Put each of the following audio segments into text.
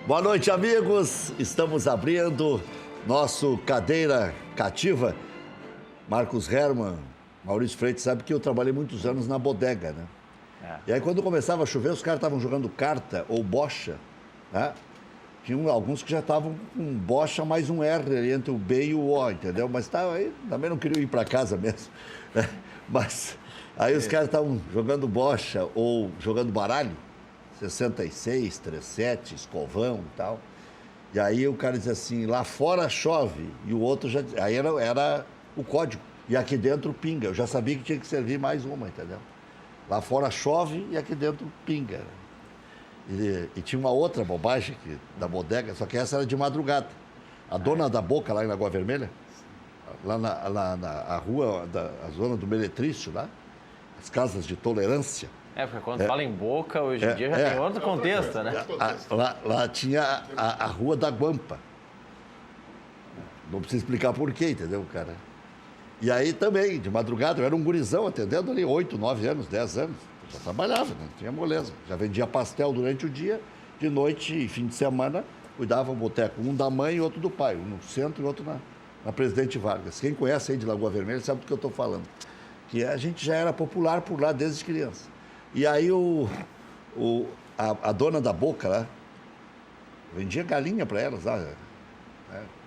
Boa noite, amigos. Estamos abrindo nosso Cadeira Cativa. Marcos Herman, Maurício Freitas, sabe que eu trabalhei muitos anos na bodega, né? E aí, quando começava a chover, os caras estavam jogando carta ou bocha, né? Tinha alguns que já estavam com bocha mais um R ali entre o B e o O, entendeu? Mas aí também não queriam ir para casa mesmo, né? Mas aí os caras estavam jogando bocha ou jogando baralho, 66, 37, escovão e tal. E aí o cara dizia assim, lá fora chove, e o outro já... Aí era o código. E aqui dentro pinga. Eu já sabia que tinha que servir mais uma, entendeu? Lá fora chove e aqui dentro pinga. E tinha uma outra bobagem da bodega, só que essa era de madrugada. A dona da boca lá em Lagoa Vermelha, lá na rua, a zona do Meretrício, lá, as casas de tolerância. Porque quando fala em boca, hoje em dia já tem outro contexto, né? Lá tinha a Rua da Guampa. Não precisa explicar por quê, entendeu, cara? E aí também, de madrugada, eu era um gurizão atendendo ali, 8, 9 anos, 10 anos. Já trabalhava, né? Tinha moleza. Já vendia pastel durante o dia, de noite e fim de semana, cuidava o boteco. Um da mãe e outro do pai. Um no centro e outro na Presidente Vargas. Quem conhece aí de Lagoa Vermelha sabe do que eu estou falando. Que a gente já era popular por lá desde criança. E aí a dona da boca lá, vendia galinha para elas lá.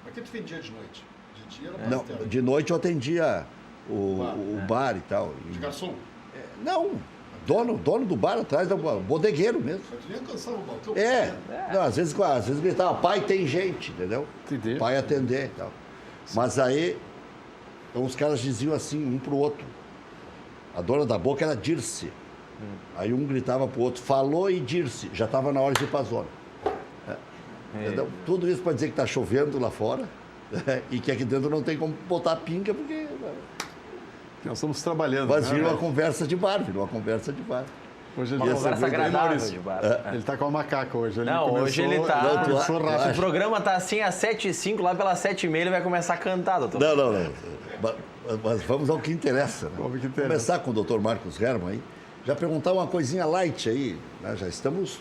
Mas que tu vendia de noite? De dia era pastel. Não, de noite eu atendia o bar e tal. De garçom? Não, dono do bar atrás, bodegueiro mesmo. Mas tu nem alcançava o balcão? Não, às vezes gritava, pai, tem gente, entendeu? Entendi. Pai atender e tal. Mas aí, então, os caras diziam assim, um pro outro. A dona da boca era Dirce. Aí um gritava pro outro, falou e Dirce. Já estava na hora de ir pra zona. Entendeu? Tudo isso para dizer que está chovendo lá fora, né? E que aqui dentro não tem como botar pinga, porque... Nós estamos trabalhando. Mas virou né? uma conversa de bar, Hoje Uma conversa agradável de bar. Ele está com a macaca hoje. Hoje ele está... Começou rápido. O programa está assim às 7h05, lá pelas 7h30 ele vai começar a cantar, doutor. Não. Mas vamos ao que interessa. Né? Vamos ao que interessa. Começar com o doutor Marcos Herman aí. Já perguntar uma coisinha light aí. Né? Já estamos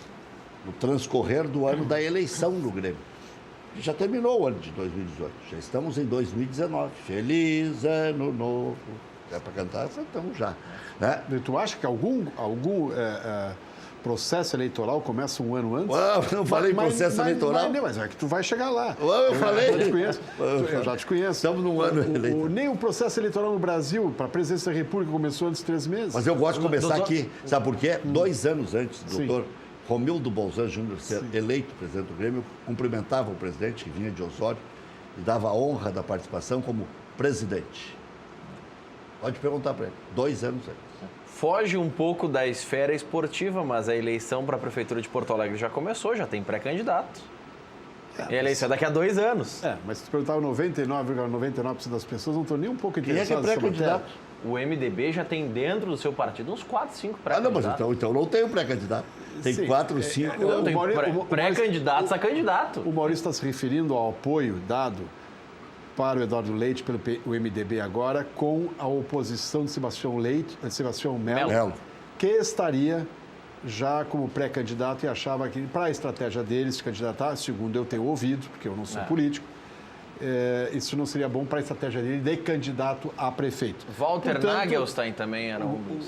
no transcorrer do ano da eleição do Grêmio. Já terminou o ano de 2018. Já estamos em 2019. Feliz ano novo. É para cantar, estamos já. Né? E tu acha que algum processo eleitoral começa um ano antes? Não falei processo eleitoral. Mas é que tu vai chegar lá. Eu falei. Eu já te conheço. Estamos num ano eleitoral. Nem o processo eleitoral no Brasil, para a presidência da República, começou antes de 3 meses. Mas eu gosto de começar aqui. Sabe por quê? 2 anos antes do doutor Romildo Bolzan Júnior ser eleito presidente do Grêmio, cumprimentava o presidente, que vinha de Osório, e dava a honra da participação como presidente. Pode perguntar para ele. 2 anos antes. Foge um pouco da esfera esportiva, mas a eleição para a Prefeitura de Porto Alegre já começou, já tem pré-candidato. E a eleição é daqui a 2 anos. Mas se tu perguntar, 99,99% das pessoas não estão nem um pouco Quem é que é interessadas. pré-candidato? O MDB já tem dentro do seu partido uns 4, 5 pré-candidatos. Mas então não tem o pré-candidato. Tem 4, 5... Não, tem pré-candidatos a candidato. O Maurício está se referindo ao apoio dado para o Eduardo Leite pelo MDB agora, com a oposição de Sebastião Melo, que estaria já como pré-candidato e achava que, para a estratégia deles, se candidatar, segundo eu tenho ouvido, porque eu não sou político, isso não seria bom para a estratégia dele de candidato a prefeito. Walter Nagelstein também era um dos...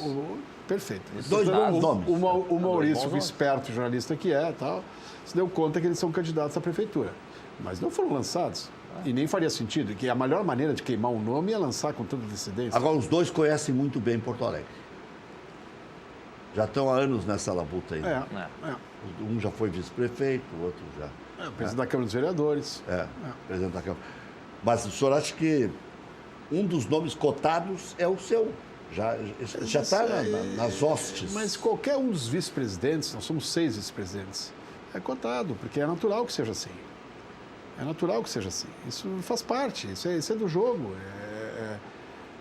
Perfeito. 2 nomes. O Maurício, esperto jornalista que tal, se deu conta que eles são candidatos à prefeitura. Mas não foram lançados. E nem faria sentido, que a melhor maneira de queimar um nome é lançar com toda antecedência. Agora, os dois conhecem muito bem Porto Alegre. Já estão há anos nessa labuta aí. Um já foi vice-prefeito, o outro já... presidente da Câmara dos Vereadores. Presidente da Câmara. Mas o senhor acha que um dos nomes cotados é o seu? Já está nas hostes. Mas qualquer um dos vice-presidentes, nós somos 6 vice-presidentes, é cotado, porque é natural que seja assim. É natural que seja assim. Isso faz parte, isso é do jogo.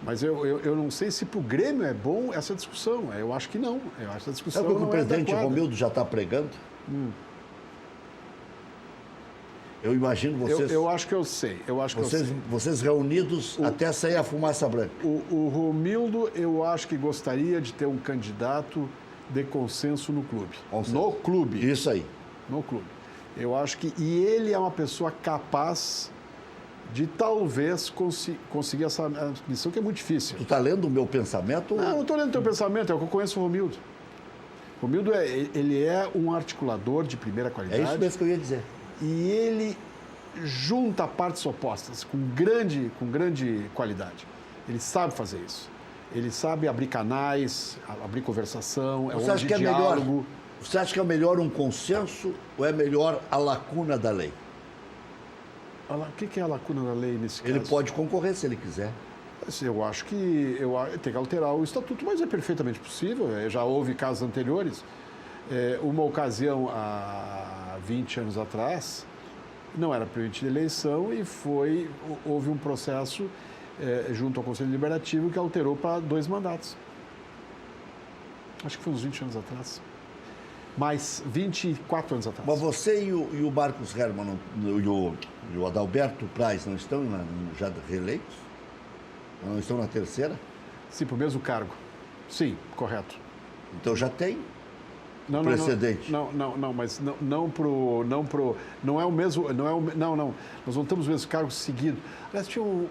Mas eu não sei se para o Grêmio é bom essa discussão. Eu acho que não. Eu acho que a discussão Sabe o que o presidente Romildo já está pregando? Eu imagino vocês... Eu acho que eu sei. Vocês reunidos até sair a fumaça branca. O Romildo, eu acho que gostaria de ter um candidato de consenso no clube. Consenso. No clube. Isso aí. No clube. Eu acho que... E ele é uma pessoa capaz de talvez conseguir essa missão, que é muito difícil. Tu está lendo o meu pensamento? Não estou lendo o teu pensamento, é o que eu conheço o Romildo. O Romildo, ele é um articulador de primeira qualidade. É isso mesmo que eu ia dizer. E ele junta partes opostas com grande qualidade. Ele sabe fazer isso. Ele sabe abrir canais, abrir conversação, Você acha que é diálogo. melhor? Você acha que é melhor um consenso ou é melhor a lacuna da lei? O que é a lacuna da lei nesse caso? Ele pode concorrer se ele quiser. Eu acho que tem que alterar o estatuto, mas é perfeitamente possível. Já houve casos anteriores. Uma ocasião, há 20 anos atrás, não era permitida eleição e houve um processo junto ao Conselho Deliberativo que alterou para 2 mandatos. Acho que foi uns 20 anos atrás. Mais 24 anos atrás. Mas você e o Marcos Herman e o Adalberto Praz não estão já reeleitos? Não estão na terceira? Sim, para o mesmo cargo. Sim, correto. Então já tem precedente. Não, mas não é o mesmo, não, nós não temos o mesmo cargo seguido. Aliás, se eu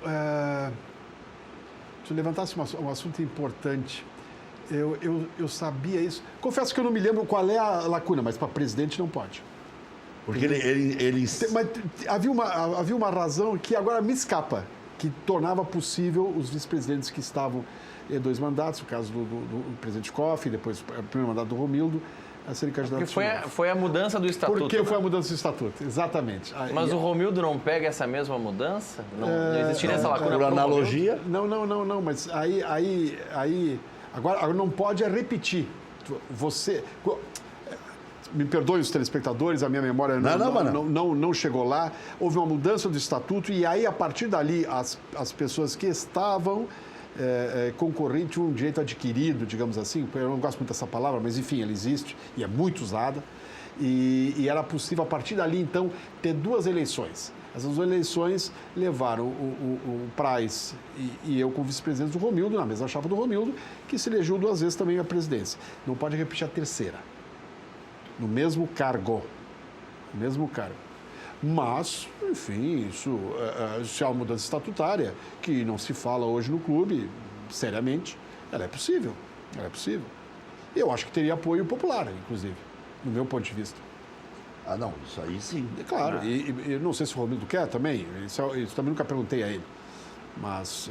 levantasse um assunto importante, eu sabia isso. Confesso que eu não me lembro qual é a lacuna, mas para presidente não pode. Porque ele... Mas havia uma razão que agora me escapa, que tornava possível os vice-presidentes que estavam em 2 mandatos, o caso do presidente Koff, depois o primeiro mandato do Romildo, a serem candidatos. Porque foi a mudança do estatuto. Porque foi a mudança do estatuto, exatamente. Mas o Romildo não pega essa mesma mudança? Não existiria essa lacuna? Por analogia? Não, mas aí agora não pode repetir. Você... Me perdoem os telespectadores, a minha memória não chegou lá. Houve uma mudança do estatuto e aí, a partir dali, as pessoas que estavam concorrendo tinham um direito adquirido, digamos assim. Eu não gosto muito dessa palavra, mas enfim, ela existe e é muito usada. E era possível, a partir dali, então, ter 2 eleições. Essas 2 eleições levaram o Praz e eu como vice-presidente do Romildo, na mesma chapa do Romildo, que se elegeu 2 vezes também a presidência. Não pode repetir a terceira. No mesmo cargo. Mas, enfim, se há uma mudança estatutária, que não se fala hoje no clube, seriamente, ela é possível. Eu acho que teria apoio popular, inclusive, no meu ponto de vista. Ah, não, isso aí sim. É claro, e não sei se o Romildo quer também, isso também nunca perguntei a ele. Mas,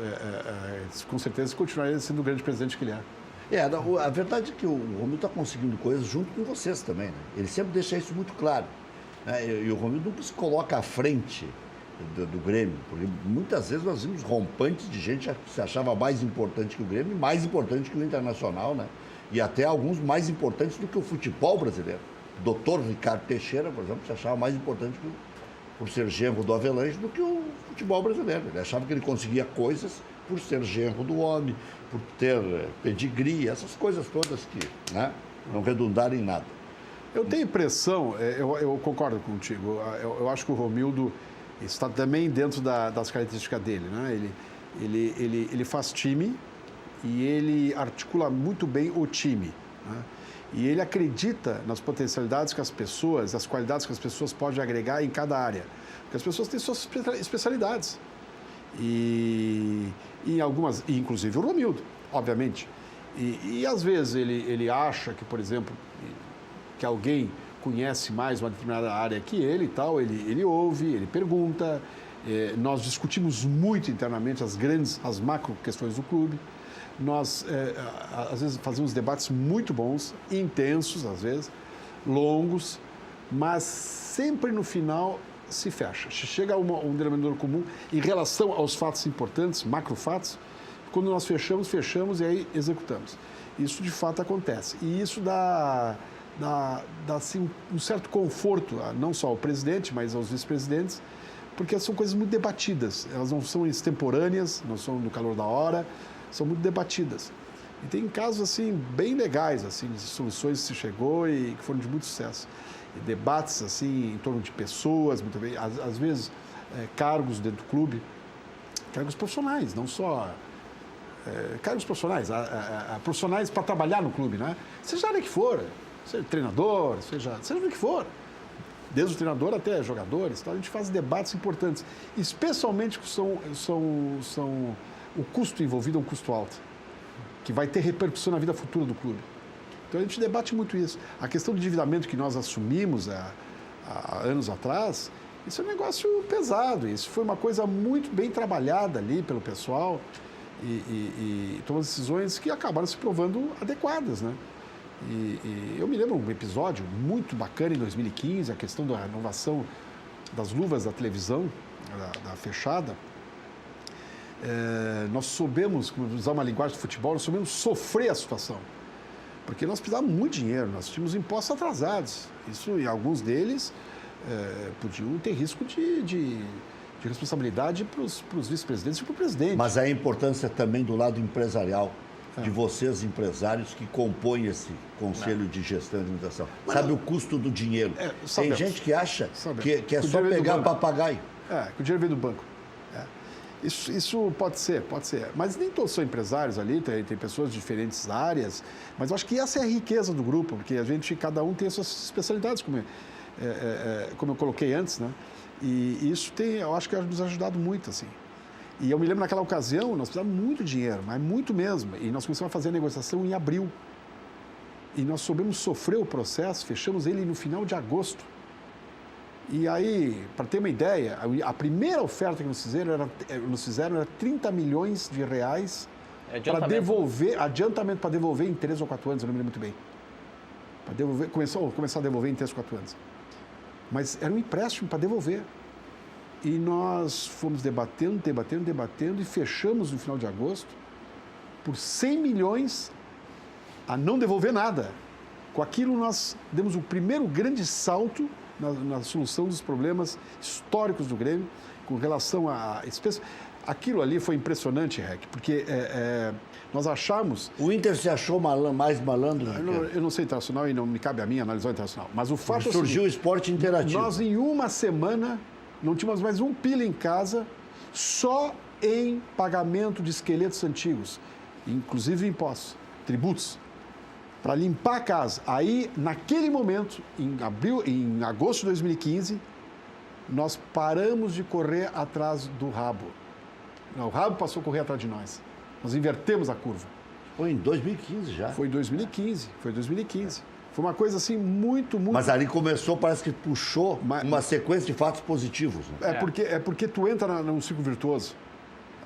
com certeza, continuaria sendo o grande presidente que ele é. A verdade é que o Romildo está conseguindo coisas junto com vocês também, né? Ele sempre deixa isso muito claro. Né? E o Romildo nunca se coloca à frente do Grêmio, porque muitas vezes nós vimos rompantes de gente que se achava mais importante que o Grêmio, mais importante que o Internacional, né? E até alguns mais importantes do que o futebol brasileiro. O doutor Ricardo Teixeira, por exemplo, se achava mais importante por ser genro do Avelange do que o futebol brasileiro. Ele achava que ele conseguia coisas por ser genro do homem, por ter pedigree, essas coisas todas que, né, não redundaram em nada. Eu tenho impressão, eu concordo contigo, eu acho que o Romildo está também dentro das características dele, né? Ele faz time e ele articula muito bem o time, né? E ele acredita nas potencialidades que as pessoas, as qualidades que as pessoas podem agregar em cada área. Porque as pessoas têm suas especialidades. E algumas, inclusive o Romildo, obviamente. E às vezes ele acha que, por exemplo, que alguém conhece mais uma determinada área que ele e tal, ele ouve, ele pergunta. Nós discutimos muito internamente as macro questões do clube. Nós, às vezes, fazemos debates muito bons, intensos, às vezes, longos, mas sempre no final se fecha. Chega a um denominador comum em relação aos fatos importantes, macrofatos. Quando nós fechamos e aí executamos. Isso, de fato, acontece. E isso dá assim, um certo conforto, não só ao presidente, mas aos vice-presidentes, porque são coisas muito debatidas. Elas não são extemporâneas, não são no calor da hora, são muito debatidas. E tem casos, assim, bem legais, assim, de soluções que se chegou e que foram de muito sucesso. E debates, assim, em torno de pessoas, muito bem, às vezes, cargos dentro do clube, cargos profissionais, não só... cargos profissionais, profissionais para trabalhar no clube, né? Seja a área que for, seja treinador, seja o que for. desde o treinador até jogadores, tá? A gente faz debates importantes, especialmente que são o custo envolvido é um custo alto, que vai ter repercussão na vida futura do clube. Então a gente debate muito isso. A questão do endividamento que nós assumimos há anos atrás, isso é um negócio pesado, isso foi uma coisa muito bem trabalhada ali pelo pessoal e tomou decisões que acabaram se provando adequadas, né? E eu me lembro um episódio muito bacana em 2015, a questão da renovação das luvas da televisão, da fechada. Nós soubemos, usar uma linguagem de futebol, nós soubemos sofrer a situação. Porque nós precisávamos muito dinheiro, nós tínhamos impostos atrasados. Isso, e alguns deles podiam ter risco de responsabilidade para os vice-presidentes e para o presidente. Mas a importância também do lado empresarial, de vocês, empresários, que compõem esse conselho de gestão e administração. Sabe o custo do dinheiro? Tem gente que acha que é só pegar papagaio. Que o dinheiro vem do banco. Isso pode ser. Mas nem todos são empresários ali, tem pessoas de diferentes áreas. Mas eu acho que essa é a riqueza do grupo, porque cada um tem as suas especialidades, como eu coloquei antes, né? E isso eu acho que nos ajudado muito, assim. E eu me lembro naquela ocasião, nós precisávamos muito dinheiro, mas muito mesmo. E nós começamos a fazer a negociação em abril. E nós soubemos sofrer o processo, fechamos ele no final de agosto. E aí, para ter uma ideia, a primeira oferta que nos fizeram era 30 milhões de reais para devolver, adiantamento para devolver em 3 ou 4 anos, eu não me lembro muito bem. Para devolver, começar a devolver em 3 ou 4 anos. Mas era um empréstimo para devolver. E nós fomos debatendo e fechamos no final de agosto por 100 milhões a não devolver nada. Com aquilo nós demos o primeiro grande salto na solução dos problemas históricos do Grêmio, com relação a... Aquilo ali foi impressionante, Rec, porque nós achamos... O Inter se achou mais malandro? Eu não sei internacional e não me cabe a mim analisar o internacional, mas o fato surgiu o esporte interativo. Nós, em uma semana, não tínhamos mais um pila em casa, só em pagamento de esqueletos antigos, inclusive impostos, tributos, para limpar a casa. Aí, naquele momento, em agosto de 2015, nós paramos de correr atrás do rabo. O rabo passou a correr atrás de nós. Nós invertemos a curva. Foi em 2015 já? Foi 2015. Foi uma coisa assim muito... Mas ali começou, parece que puxou uma sequência de fatos positivos. Né? Porque tu entra num ciclo virtuoso.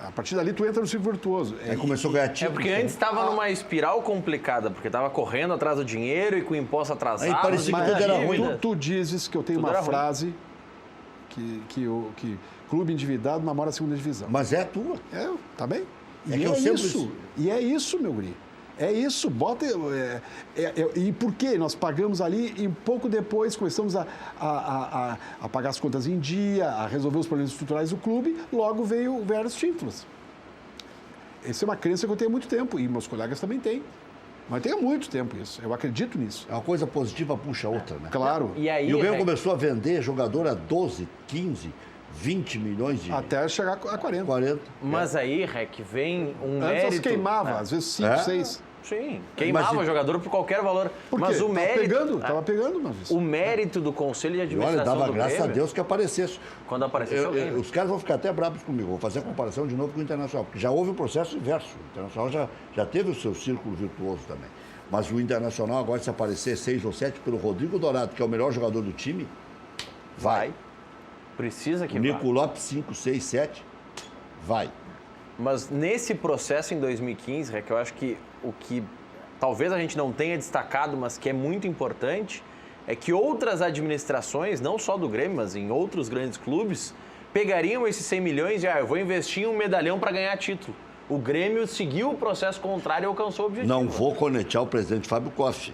A partir dali tu entra no ciclo virtuoso. Aí começou a ganhar títulos. Porque antes estava numa espiral complicada, porque estava correndo atrás do dinheiro e com o imposto atrasado. Aí parecia que tudo era ruim. Tu dizes que eu tenho uma frase que clube endividado namora a segunda divisão. Mas é a tua. Tá bem? Isso. E é isso, meu guri. É isso, bota... e por quê? Nós pagamos ali e pouco depois começamos a pagar as contas em dia, a resolver os problemas estruturais do clube, logo veio os títulos. Essa é uma crença que eu tenho há muito tempo e meus colegas também têm. Mas tem há muito tempo isso, eu acredito nisso. Uma coisa positiva puxa a outra, né? Claro. E o Grêmio começou a vender jogador a 12, 15, 20 milhões de... Até chegar a 40. Mas aí, Rec, vem um mérito... Antes queimava, às vezes 5, 6. Sim, queimava o jogador por qualquer valor. Por quê? Mas o mérito... Tava pegando, mas isso. O mérito do Conselho de Administração do Olha, dava Grêmio, graças a Deus que aparecesse. Quando aparecesse alguém. Os caras vão ficar até bravos comigo. Vou fazer a comparação de novo com o Internacional, porque já houve um processo inverso. O Internacional já teve o seu círculo virtuoso também. Mas o Internacional agora, se aparecer 6 ou 7 pelo Rodrigo Dourado, que é o melhor jogador do time, vai. Precisa que vá. O Nico Lopes, 5, 6, 7, vai. Mas nesse processo em 2015, Rec, eu acho que o que talvez a gente não tenha destacado, mas que é muito importante, é que outras administrações, não só do Grêmio, mas em outros grandes clubes, pegariam esses 100 milhões e eu vou investir em um medalhão para ganhar título. O Grêmio seguiu o processo contrário e alcançou o objetivo. Não vou conectar o presidente Fábio Koff,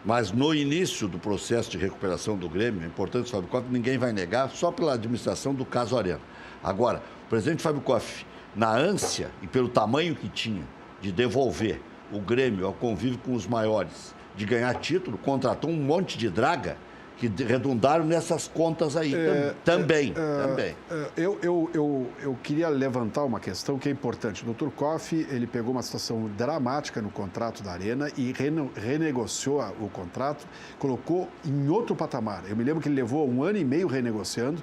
mas no início do processo de recuperação do Grêmio, é importante, Fábio Koff, ninguém vai negar, só pela administração do caso Arena. Agora, o presidente Fábio Koff, na ânsia e pelo tamanho que tinha de devolver o Grêmio ao convívio com os maiores, de ganhar título, contratou um monte de draga que redundaram nessas contas aí também. Eu queria levantar uma questão que é importante. O Dr. Koff, ele pegou uma situação dramática no contrato da Arena e renegociou o contrato, colocou em outro patamar. Eu me lembro que ele levou 1 ano e meio renegociando,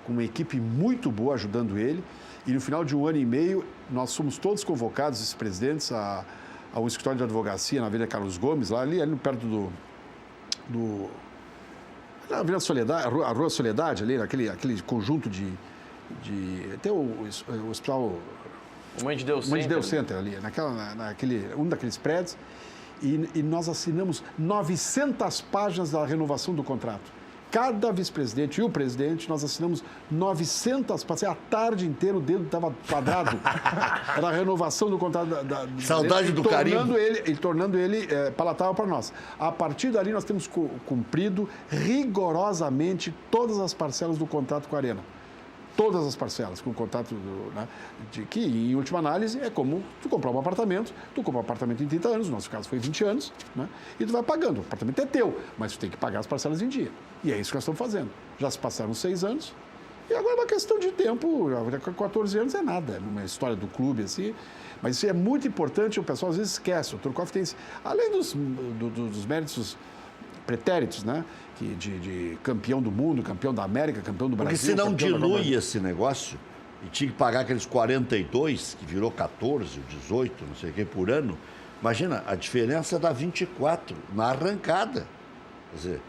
com uma equipe muito boa ajudando ele, e no final de 1 ano e meio, nós fomos todos convocados, esses presidentes, ao escritório de advocacia na Avenida Carlos Gomes, ali perto na Avenida Soledade, a Rua Soledade, ali, aquele conjunto de até o hospital... O Mãe de Deus Center ali, um daqueles prédios, e nós assinamos 900 páginas da renovação do contrato. Cada vice-presidente e o presidente, nós assinamos 900, passei a tarde inteira, o dedo estava quadrado. Era a renovação do contrato Saudade do carimbo. Tornando ele palatável para nós. A partir dali, nós temos cumprido rigorosamente todas as parcelas do contrato com a Arena. Todas as parcelas com o contrato, que em última análise é como tu comprar um apartamento, tu compra um apartamento em 30 anos, no nosso caso foi 20 anos, né? E tu vai pagando, o apartamento é teu, mas tu tem que pagar as parcelas em dia. E é isso que nós estamos fazendo. Já se passaram 6 anos e agora é uma questão de tempo, 14 anos é nada, numa história do clube assim, mas isso é muito importante, o pessoal às vezes esquece, o Turcoff tem, além dos méritos pretéritos, né? De campeão do mundo, campeão da América, campeão do Brasil. Porque se não dilui esse negócio e tinha que pagar aqueles 42, que virou 14, 18, não sei o que, por ano, imagina, a diferença dá 24 na arrancada. Quer dizer,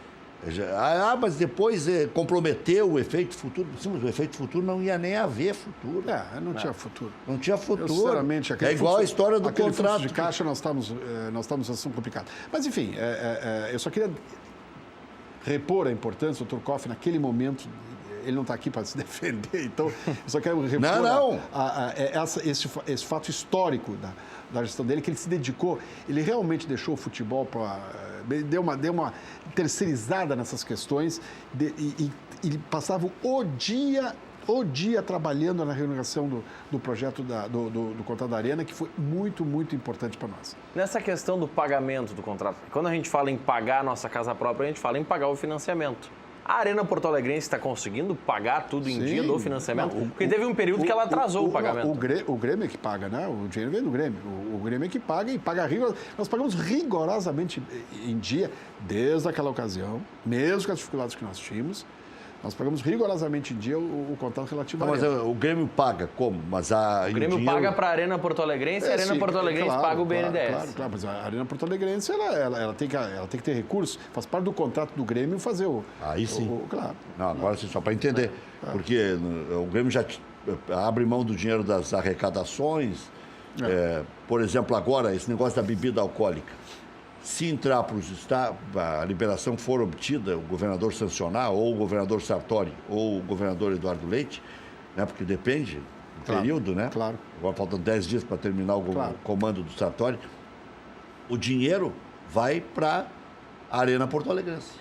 mas depois comprometeu o efeito futuro. Sim, mas o efeito futuro não ia nem haver futuro. Não tinha futuro. Não tinha futuro. Sinceramente, é igual a história do contrato. De caixa, nós estamos numa situação complicada. Mas, enfim, eu só queria repor a importância do Dr. Koff naquele momento. Ele não está aqui para se defender, então eu só quero repor esse fato histórico da gestão dele, que ele se dedicou, ele realmente deixou o futebol para... Deu uma terceirizada nessas questões e passava o dia trabalhando na renovação do projeto do contrato da Arena, que foi muito, muito importante para nós. Nessa questão do pagamento do contrato, quando a gente fala em pagar a nossa casa própria, a gente fala em pagar o financiamento. A Arena Porto Alegrense está conseguindo pagar tudo em dia do financiamento? Porque teve um período que ela atrasou o pagamento. O Grêmio é que paga, né? O dinheiro vem do Grêmio. O Grêmio é que paga e paga rigorosamente. Nós pagamos rigorosamente em dia, desde aquela ocasião, mesmo com as dificuldades que nós tínhamos. Nós pagamos rigorosamente em dia o contrato relativo à Arena. Mas o Grêmio paga como? O Grêmio paga para a Arena Porto Alegrense e a Arena Porto Alegrense paga o BNDES. Claro, mas a Arena Porto Alegrense ela tem que ter recursos, faz parte do contrato do Grêmio fazer o... Aí sim. Claro. Não, agora sim, só para entender. Porque o Grêmio já abre mão do dinheiro das arrecadações. Por exemplo, agora, esse negócio da bebida alcoólica. Se entrar para os estados, a liberação for obtida, o governador sancionar, ou o governador Sartori, ou o governador Eduardo Leite, né, porque depende do período, né? Claro. Agora faltam 10 dias para terminar o comando do Sartori. O dinheiro vai para a Arena Porto Alegrense.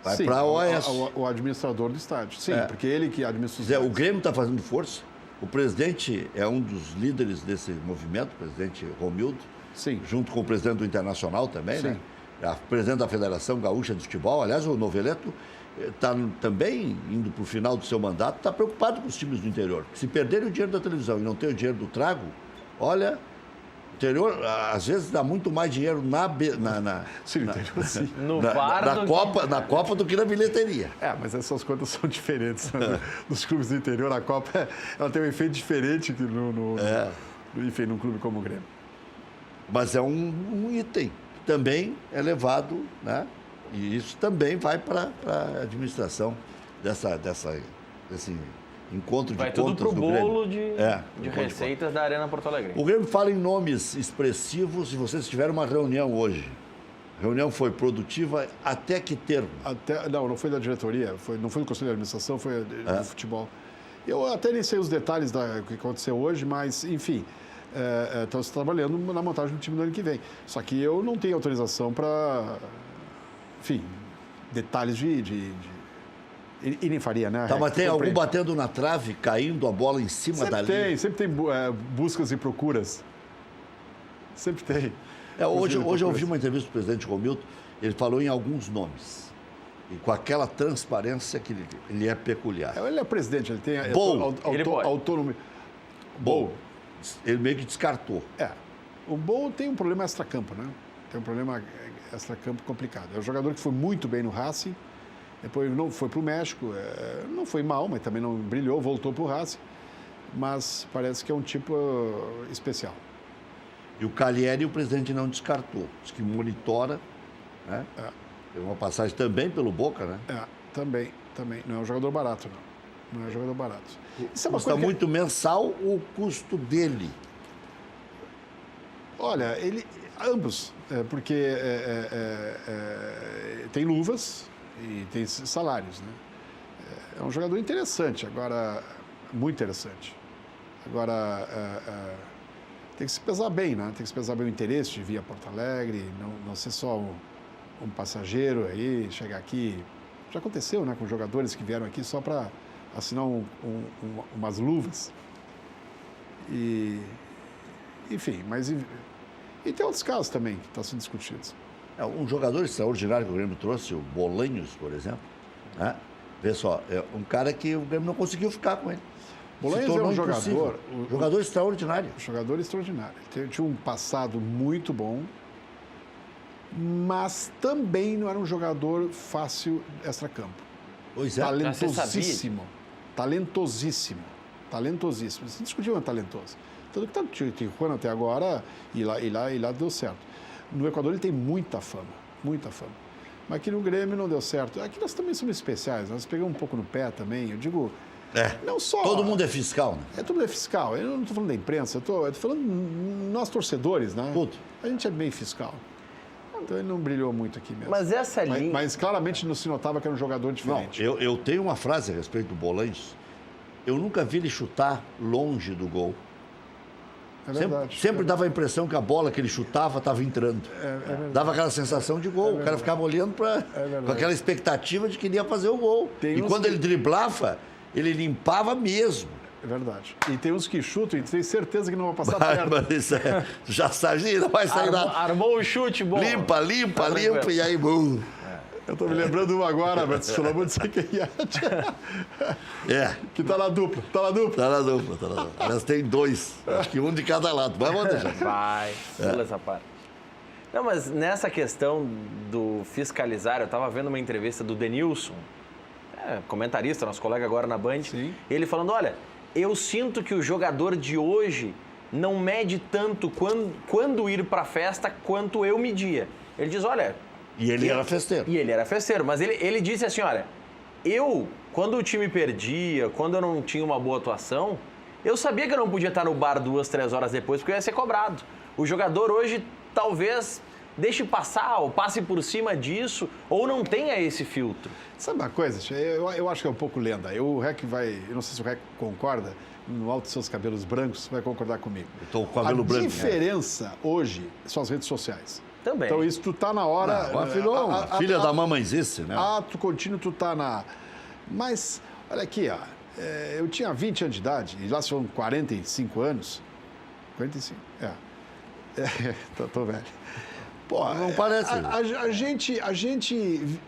Vai para a OAS. O administrador do estádio. Sim, porque ele que administra o Grêmio está fazendo força. O presidente é um dos líderes desse movimento, o presidente Romildo. Sim. Junto com o presidente do Internacional também, né? A presidente da Federação Gaúcha de Futebol. Aliás, o Noveleto está também indo para o final do seu mandato, está preocupado com os times do interior. Se perderem o dinheiro da televisão e não ter o dinheiro do trago, olha, o interior às vezes dá muito mais dinheiro na Copa do que na bilheteria. Mas essas contas são diferentes. Nos clubes do interior, a Copa ela tem um efeito diferente que enfim, num clube como o Grêmio. Mas é um item que também é levado, né? E isso também vai para a administração desse encontro de contas do Grêmio. Vai tudo para o bolo de receitas da Arena Porto Alegre. O Grêmio fala em nomes expressivos e vocês tiveram uma reunião hoje. A reunião foi produtiva até que termo? Não foi da diretoria, não foi do Conselho de Administração, foi do futebol. Eu até nem sei os detalhes do que aconteceu hoje, mas, enfim... Estamos trabalhando na montagem do time do ano que vem. Só que eu não tenho autorização para, enfim, detalhes de... E nem faria, né? Mas tem algum batendo na trave, caindo a bola em cima da linha? Sempre tem buscas e procuras. Sempre tem. Hoje eu ouvi uma entrevista do presidente Romildo, ele falou em alguns nomes. e com aquela transparência que ele é peculiar. Ele é presidente, ele tem autonomia. Bom, ele meio que descartou. O Bol tem um problema extracampo, né? Tem um problema extracampo complicado. É um jogador que foi muito bem no Racing, depois não foi para o México, não foi mal, mas também não brilhou, voltou para o Racing, mas parece que é um tipo especial. E o Calheri, o presidente não descartou, diz que monitora, né? Tem uma passagem também pelo Boca, né? Também. Não é um jogador barato, não. Não é um jogador barato. Isso custa muito mensal o custo dele? Olha, ambos, porque tem luvas e tem salários, né? É um jogador interessante, agora, muito interessante. Agora, tem que se pesar bem, né? Tem que se pesar bem o interesse de vir a Porto Alegre, não ser só um passageiro aí, chegar aqui. Já aconteceu, né, com jogadores que vieram aqui só para assinar umas luvas. Enfim, mas... E tem outros casos também que estão sendo discutidos. Um jogador extraordinário que o Grêmio trouxe, o Bolanhos, por exemplo, né? Vê só, é um cara que o Grêmio não conseguiu ficar com ele. Bolanhos é um jogador... Jogador extraordinário. Jogador extraordinário. Ele tinha um passado muito bom, mas também não era um jogador fácil extracampo. Pois é. Talentosíssimo. Talentosíssimo. Você discutiu, é talentoso. Tanto que está no Tijuana até agora e lá deu certo. No Equador ele tem muita fama. Mas aqui no Grêmio não deu certo. Aqui nós também somos especiais, nós pegamos um pouco no pé também. Eu digo, não só... Todo mundo é fiscal, né? Todo mundo é fiscal. Eu não estou falando da imprensa, eu estou falando nós torcedores, né? Tudo. A gente é bem fiscal. Então ele não brilhou muito aqui mesmo. Mas essa linha... Mas claramente não se notava que era um jogador diferente. Não, eu tenho uma frase a respeito do Bolanhos. Eu nunca vi ele chutar longe do gol. É verdade. Sempre dava a impressão que a bola que ele chutava estava entrando. Dava aquela sensação de gol. O cara ficava olhando com aquela expectativa de que ele ia fazer o gol. E quando ele driblava, ele limpava mesmo. É verdade. E tem uns que chutam e tem certeza que não vai passar perto. Mas já sabe, não vai sair nada. Armou o chute, bom. Limpa, e aí, bum. Eu estou me lembrando de uma agora, mas pelo amor de Deus, quem é. Que está na dupla. Aliás, tem dois. Acho que um de cada lado. Mas vamos deixar. Vai, pula essa parte. Não, mas nessa questão do fiscalizar, eu estava vendo uma entrevista do Denilson, comentarista, nosso colega agora na Band. Sim. Ele falando, olha, eu sinto que o jogador de hoje não mede tanto quando ir para a festa quanto eu media. Ele diz, olha... E ele era festeiro. Mas ele disse assim, olha, quando o time perdia, quando eu não tinha uma boa atuação, eu sabia que eu não podia estar no bar 2, 3 horas depois, porque eu ia ser cobrado. O jogador hoje talvez deixe passar, ou passe por cima disso, ou não tenha esse filtro. Sabe uma coisa? Eu acho que é um pouco lenda. O Rec eu não sei se o Rec concorda, no alto dos seus cabelos brancos, vai concordar comigo. Eu estou com o cabelo branco. A diferença hoje são as redes sociais. Também. Então isso tu tá na hora... filha da mamãezice, né? Ato contínuo, tu tá na... Mas, olha aqui, eu tinha 20 anos de idade, e lá são 45 anos. 45, tô velho. Pô, não parece. A gente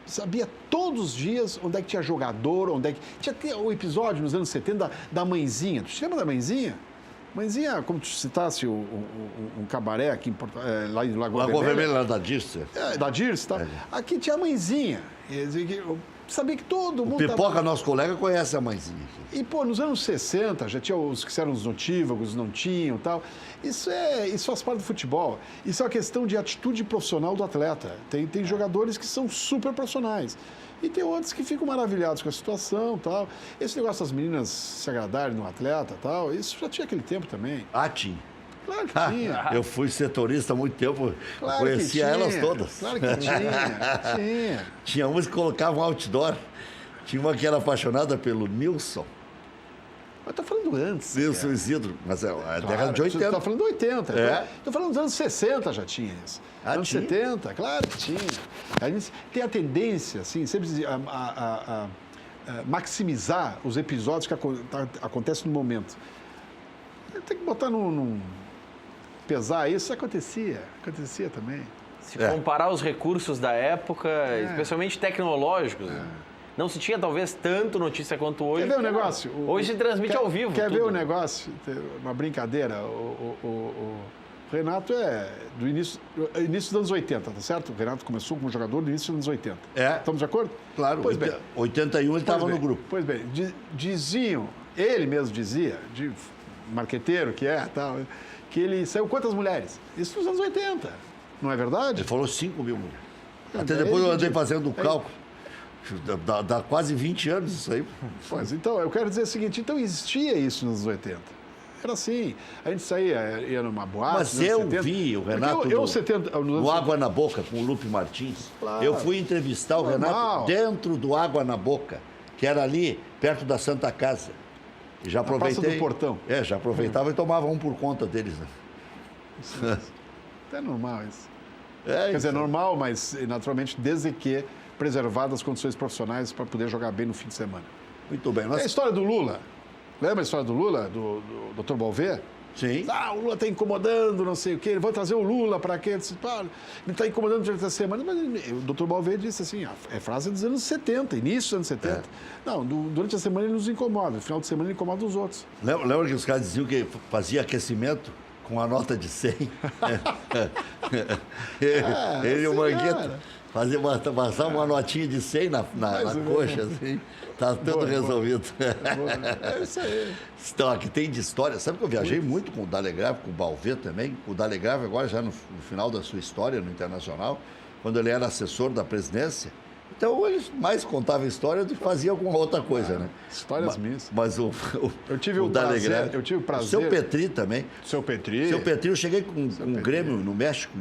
sabia todos os dias onde é que tinha jogador, onde é que... Tinha um episódio nos anos 70 da Mãezinha. Tu te lembra da Mãezinha? Mãezinha, como tu citasse um cabaré aqui lá em Lagoa Vermelha. Lá da Dirce. Da Dirce, tá? Aqui tinha a Mãezinha. Eu sabia que todo mundo... Pipoca, nosso colega, conhece a Mãezinha. E, nos anos 60, já tinha os que eram os notívagos, não tinham e tal. Isso faz parte do futebol. Isso é uma questão de atitude profissional do atleta. Tem jogadores que são super profissionais. E tem outros que ficam maravilhados com a situação e tal. Esse negócio das meninas se agradarem no atleta e tal, isso já tinha aquele tempo também. Tinha. Claro que tinha. Eu fui setorista há muito tempo, conhecia elas todas. Claro que tinha. Tinha umas que colocavam outdoor. Tinha uma que era apaixonada pelo Nilson. Mas tá falando antes. Nilson Isidro, mas é a década de 80. Tá falando de 80. Tô falando dos anos 60 já tinha isso. Anos 70, claro que tinha. A gente tem a tendência, assim, sempre a maximizar os episódios que acontecem no momento. Tem que botar pesar isso, acontecia também. Se comparar os recursos da época, especialmente tecnológicos, não se tinha talvez tanto notícia quanto hoje. Quer ver o negócio? Hoje se transmite ao vivo. Quer ver o negócio? Uma brincadeira. O Renato é do início dos anos 80, tá certo? O Renato começou como jogador no início dos anos 80. Estamos de acordo? Claro. Pois bem. 81 ele estava no grupo. Pois bem, ele mesmo dizia, de marqueteiro tal, que ele saiu quantas mulheres? Isso nos anos 80, não é verdade? Ele falou 5 mil mulheres. Até depois eu andei fazendo o cálculo. Dá quase 20 anos isso aí. Pois, então, eu quero dizer o seguinte, então existia isso nos anos 80. Era assim, a gente ia numa boate. Mas eu vi o Renato no Água na Boca, com o Lupe Martins. Claro. Eu fui entrevistar o Renato dentro do Água na Boca, que era ali, perto da Santa Casa. E já aproveitei. Na Praça do Portão. Já aproveitava e tomava um por conta deles. Né? Isso. É normal isso. Quer dizer, normal, mas naturalmente desde que preservadas as condições profissionais para poder jogar bem no fim de semana. Muito bem. A história do Lula. Lembra a história do Lula, do Dr. Balvê? Sim. O Lula está incomodando, não sei o quê. Vão trazer o Lula para quê? Ele está incomodando durante a semana. Mas o Dr. Balvê disse assim, é frase dos anos 70, início dos anos 70. Não, durante a semana ele nos incomoda, no final de semana ele incomoda os outros. Lembra que os caras diziam que fazia aquecimento com a nota de 100? Ele e o Mangueto passavam uma notinha de 100 na coxa, assim. Tá tudo resolvido. É isso aí. Então, aqui tem de história. Sabe que eu viajei muito com o Dalegrave, com o Balvê também. O Dalegrave agora já no final da sua história no Internacional, quando ele era assessor da presidência. Então, eles mais contavam história do que faziam alguma outra coisa, né? Histórias minhas. Mas eu tive o prazer. O seu Petri também. Seu Petri, eu cheguei com um Grêmio no México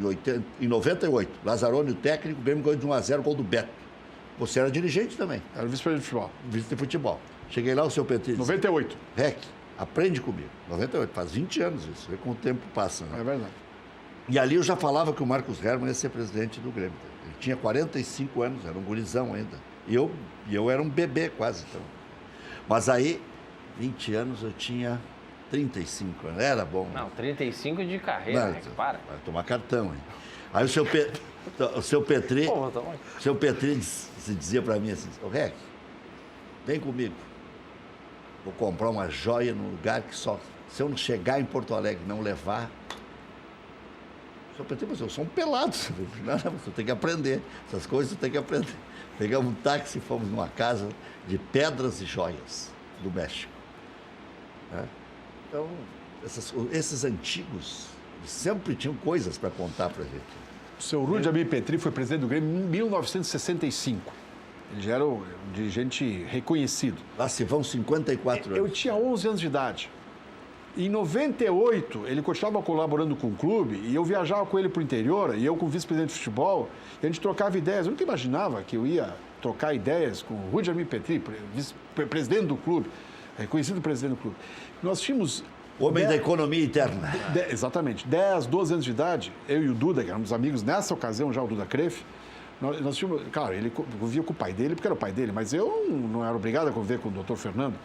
em 98. Lazzaroni, o técnico, o Grêmio ganhou de 1-0, gol do Beto. Você era dirigente também. Era vice-presidente de futebol. Vice de futebol. Cheguei lá, o seu Petri disse, 98. Rec, aprende comigo. 98, faz 20 anos isso. Vê como o tempo passa, né? É verdade. E ali eu já falava que o Marcos Hermann ia ser presidente do Grêmio. Ele tinha 45 anos, era um gurizão ainda. E eu era um bebê quase. Então. Mas aí, 20 anos, eu tinha 35 anos. Era bom. Não, 35 de carreira, né? Para. Vai tomar cartão, hein? Aí o seu Petri... O seu Petri dizia para mim assim, Rec, vem comigo. Vou comprar uma joia num lugar que só... Se eu não chegar em Porto Alegre e não levar... O seu Petri, mas eu sou um pelado. Não, você tem que aprender. Essas coisas você tem que aprender. Pegamos um táxi e fomos numa casa de pedras e joias do México. Então, esses antigos sempre tinham coisas para contar para a gente. O seu Rudy Amir Petri foi presidente do Grêmio em 1965. Ele já era um dirigente reconhecido. Lá se vão 54 anos. Eu tinha 11 anos de idade. Em 98, ele continuava colaborando com o clube e eu viajava com ele para o interior, e eu como vice-presidente de futebol, e a gente trocava ideias. Eu nunca imaginava que eu ia trocar ideias com o Rudy Amir Petri, presidente do clube, reconhecido presidente do clube. Nós tínhamos... Homem da economia interna. Exatamente. 10, 12 anos de idade, eu e o Duda, que éramos amigos nessa ocasião já, o Duda Kreff, nós tínhamos... Claro, ele convivia com o pai dele, porque era o pai dele, mas eu não era obrigado a conviver com o doutor Fernando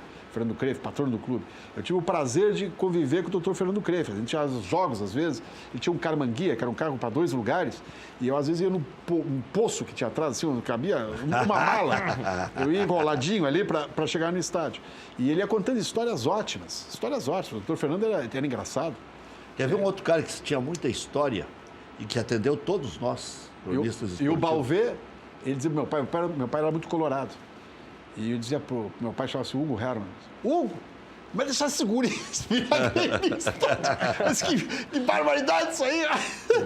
Kreff, patrono do clube. Eu tive o prazer de conviver com o doutor Fernando Kreff. A gente tinha jogos, às vezes, ele tinha um carmanguia, que era um carro para 2 lugares, e eu, às vezes, ia num poço que tinha atrás, assim, onde cabia uma mala. Eu ia enroladinho ali para chegar no estádio. E ele ia contando histórias ótimas. O doutor Fernando era engraçado. Quer ver um outro cara que tinha muita história e que atendeu todos nós, cronistas esportivos? E o Balvê, ele dizia, meu pai era muito colorado. E eu dizia pro meu pai, chamava-se Hugo Hermann. Hugo, mas deixar seguro isso. Mas que barbaridade isso aí.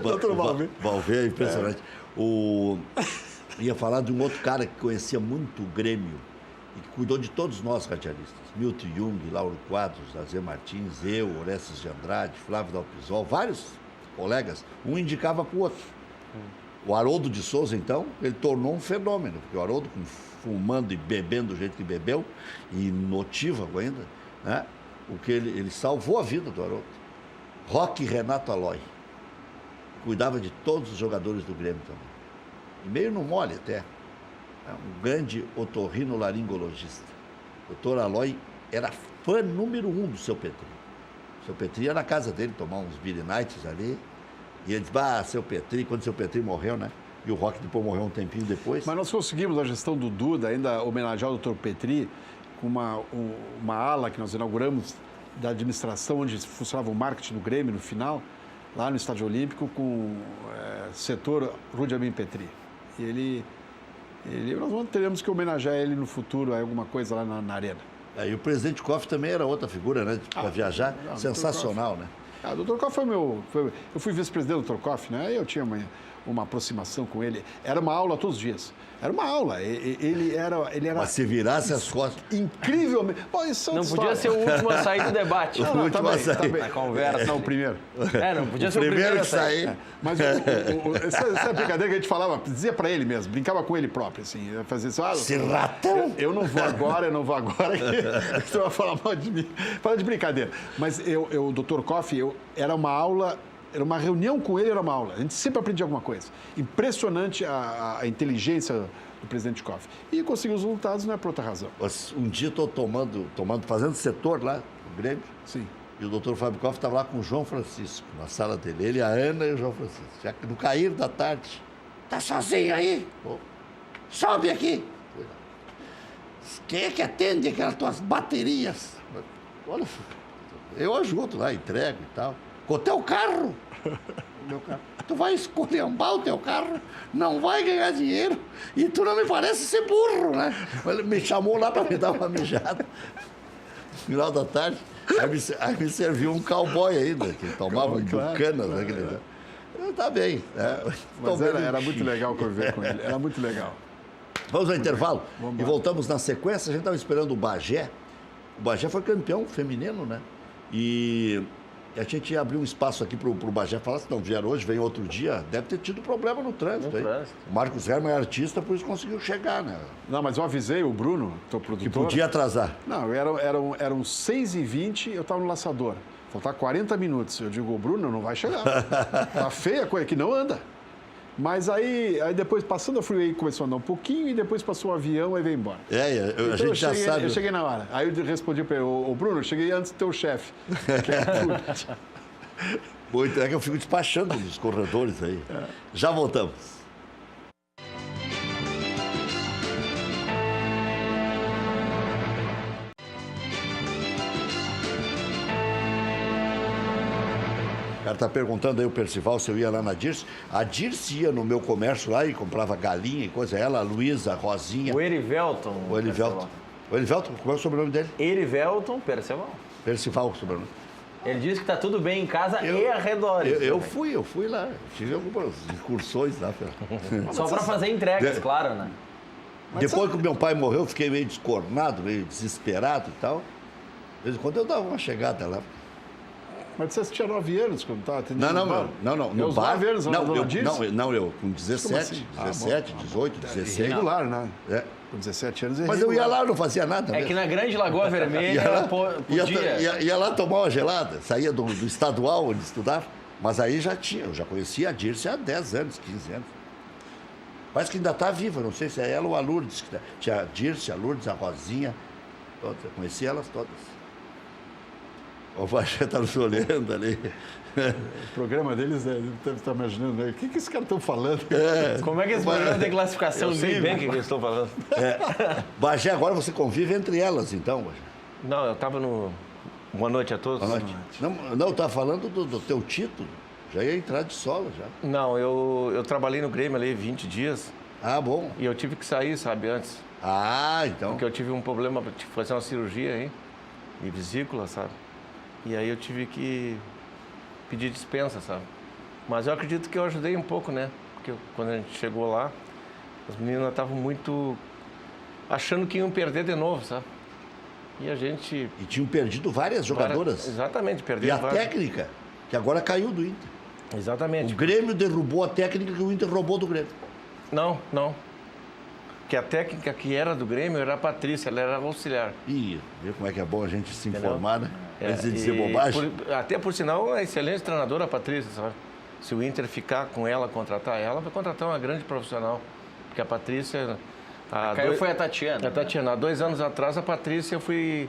Doutor Balvê. Balvê é impressionante. Ia falar de um outro cara que conhecia muito o Grêmio e que cuidou de todos nós radialistas. Milton Jung, Lauro Quadros, Azé Martins, eu, Orestes de Andrade, Flávio Dalpisol, vários colegas. Um indicava para o outro. O Haroldo de Souza, então, ele tornou um fenômeno, porque o Haroldo, fumando e bebendo do jeito que bebeu, e notívago ainda, né? O que ele salvou a vida do Haroldo. Roque Renato Aloy. Cuidava de todos os jogadores do Grêmio também. E meio no mole até. Um grande otorrinolaringologista. O doutor Aloy era fã número 1 do seu Petri. O seu Petri ia na casa dele tomar uns beer nights ali. E ele disse, seu Petri, quando seu Petri morreu, né? E o Roque depois morreu um tempinho depois. Mas nós conseguimos, na gestão do Duda, ainda homenagear o Dr. Petri com uma ala que nós inauguramos da administração, onde funcionava o marketing do Grêmio no final, lá no Estádio Olímpico, com o setor Rudi Amin Petri. E nós teremos que homenagear ele no futuro, alguma coisa lá na arena. E o presidente Koff também era outra figura, né? Para viajar. Sensacional, né? O Dr. Koff eu fui vice-presidente do Dr. Koff, né? Eu tinha uma aproximação com ele. Era uma aula todos os dias. Era uma aula. Ele era... Mas se virasse as costas... Incrivelmente... Bom, isso não podia ser o último a sair do debate. O último a sair. Da conversa. Não, o primeiro. Não podia ser o primeiro a sair. Mas essa brincadeira que a gente falava, dizia pra ele mesmo, brincava com ele próprio, assim. Fazia assim, esse ratão! Eu não vou agora, você vai falar mal de mim. Fala de brincadeira. Mas o Dr. Koff, era uma aula... Era uma reunião com ele, era uma aula. A gente sempre aprendia alguma coisa. Impressionante a inteligência do presidente Koff. E conseguiu os resultados, não é por outra razão. Um dia estou fazendo setor lá, no Grêmio. Sim. E o doutor Fábio Koff estava lá com o João Francisco, na sala dele. Ele, a Ana e o João Francisco. Já no cair da tarde. Tá sozinho aí? Sobe aqui. Quem é que atende aquelas tuas baterias? Olha, eu ajudo lá, entrego e tal. Com o teu carro. Meu carro. Tu vai esculhambar o teu carro, não vai ganhar dinheiro e tu não me parece ser burro, né? Ele me chamou lá para me dar uma mijada no final da tarde. Aí me serviu um cowboy ainda, que tomava bucanas, né? Tá bem. Mas era muito legal conviver com ele, era muito legal. Vamos ao intervalo e voltamos na sequência. A gente estava esperando o Bagé. O Bagé foi campeão feminino, né? E a gente abriu um espaço aqui para o Bagé falar, se não vier hoje, vem outro dia, deve ter tido problema no trânsito. O Marcos Herman é artista, por isso conseguiu chegar, né? Não, mas eu avisei o Bruno, teu produtor... Que podia atrasar. Não, eram 6h20, eu estava no laçador. Faltar 40 minutos. Eu digo, o Bruno não vai chegar. Tá feia a coisa, que não anda. Mas aí depois, passando a Freeway, começou a andar um pouquinho e depois passou o avião, aí veio embora. Então, a gente já sabe. Eu cheguei na hora. Aí eu respondi para ele, ô Bruno, eu cheguei antes do teu chefe. Muito, é que eu fico despachando nos corredores aí. Já voltamos. O cara está perguntando aí o Percival se eu ia lá na Dirce. A Dirce ia no meu comércio lá e comprava galinha e coisa. Ela, a Luísa, a Rosinha. O Erivelton. O Erivelton. O Erivelton, qual é o sobrenome dele? Erivelton Percival. Percival, o sobrenome. Ele disse que está tudo bem em casa e arredores. Eu fui lá. Tive algumas incursões lá. Só para fazer entregas, claro, né? Depois que o meu pai morreu, eu fiquei meio descornado, meio desesperado e tal. De vez em quando eu dava uma chegada lá. Mas você tinha 9 anos quando estava atendendo Não. No bar? 9 anos, eu com 17, 18, 16. Regular, né? É. Com 17 anos Mas eu ia lá, não fazia nada. É mesmo. Que na Grande Lagoa Vermelha ia lá tomar uma gelada. Saía do estadual onde estudava. Mas aí eu já conhecia a Dirce há 10 anos, 15 anos. Parece que ainda está viva, não sei se é ela ou a Lourdes. Tinha a Dirce, a Lourdes, a Rosinha. Todas, eu conheci elas todas. O Bagé está nos olhando ali. O programa deles deve estar imaginando, né? O que esses caras estão falando? Como é que esse programa tem classificação livre? Eu sei bem o que eles estão falando. Bagé, agora você convive entre elas, então, Bagé? Não, eu estava no... Boa noite a todos. Boa noite. Não, estava falando do teu título. Já ia entrar de sola, já. Não, eu trabalhei no Grêmio ali 20 dias. Ah, bom. E eu tive que sair, sabe, antes. Ah, então. Porque eu tive um problema, tive que fazer uma cirurgia aí, de vesícula, sabe? E aí eu tive que pedir dispensa, sabe? Mas eu acredito que eu ajudei um pouco, né? Porque quando a gente chegou lá, as meninas estavam muito achando que iam perder de novo, sabe? E a gente... E tinham perdido várias jogadoras. Exatamente, perderam várias. E a técnica, que agora caiu do Inter. Exatamente. O Grêmio derrubou a técnica que o Inter roubou do Grêmio. Não. Que a técnica que era do Grêmio era a Patrícia, ela era auxiliar. Ih, vê como é que é bom a gente se informar, né? Antes de dizer bobagem. Até por sinal, é excelente treinadora a Patrícia, sabe? Se o Inter ficar com ela, contratar ela, vai contratar uma grande profissional. Porque a Patrícia... Foi a Tatiana. A Tatiana. Há 2 anos atrás, a Patrícia, eu fui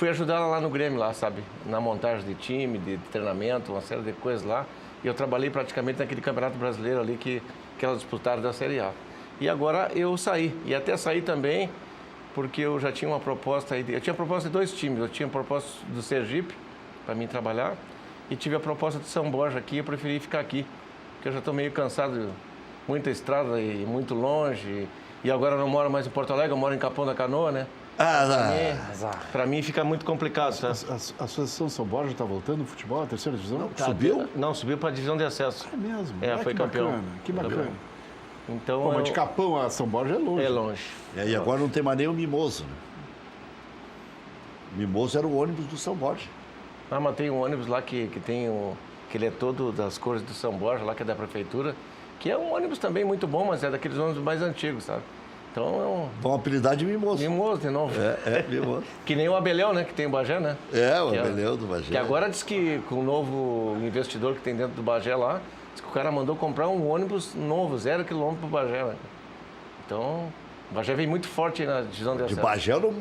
ajudar ela lá no Grêmio, lá, sabe? Na montagem de time, de treinamento, uma série de coisas lá. E eu trabalhei praticamente naquele Campeonato Brasileiro ali que elas disputaram da Série A. E agora eu saí. E até saí também porque eu já tinha uma proposta aí. Eu tinha proposta de 2 times. Eu tinha proposta do Sergipe para mim trabalhar e tive a proposta de São Borja aqui. Eu preferi ficar aqui, porque eu já estou meio cansado, muita estrada e muito longe. E agora eu não moro mais em Porto Alegre, eu moro em Capão da Canoa, né? Para mim fica muito complicado, tá? A Associação São Borja está voltando no futebol, a 3ª divisão? Não, subiu? Não, subiu para a divisão de acesso. É mesmo? Foi campeão. Bacana, que bacana. Então, Pô, mas de Capão a São Borja é longe. É longe. E agora não tem mais nem o Mimoso, né? O Mimoso era o ônibus do São Borja. Ah, mas tem um ônibus lá que ele é todo das cores do São Borja, lá que é da prefeitura, que é um ônibus também muito bom, mas é daqueles ônibus mais antigos, sabe? Então Vão apelidar de Mimoso. Mimoso, de novo. Mimoso. Que nem o Abelhão, né? Que tem o Bagé, né? O Abelhão do Bagé. Que agora diz que com o novo investidor que tem dentro do Bagé lá, diz que o cara mandou comprar um ônibus novo, 0 quilômetro pro Bagé, né? Então, o Bagé vem muito forte aí na divisão de acesso. De Bagé eu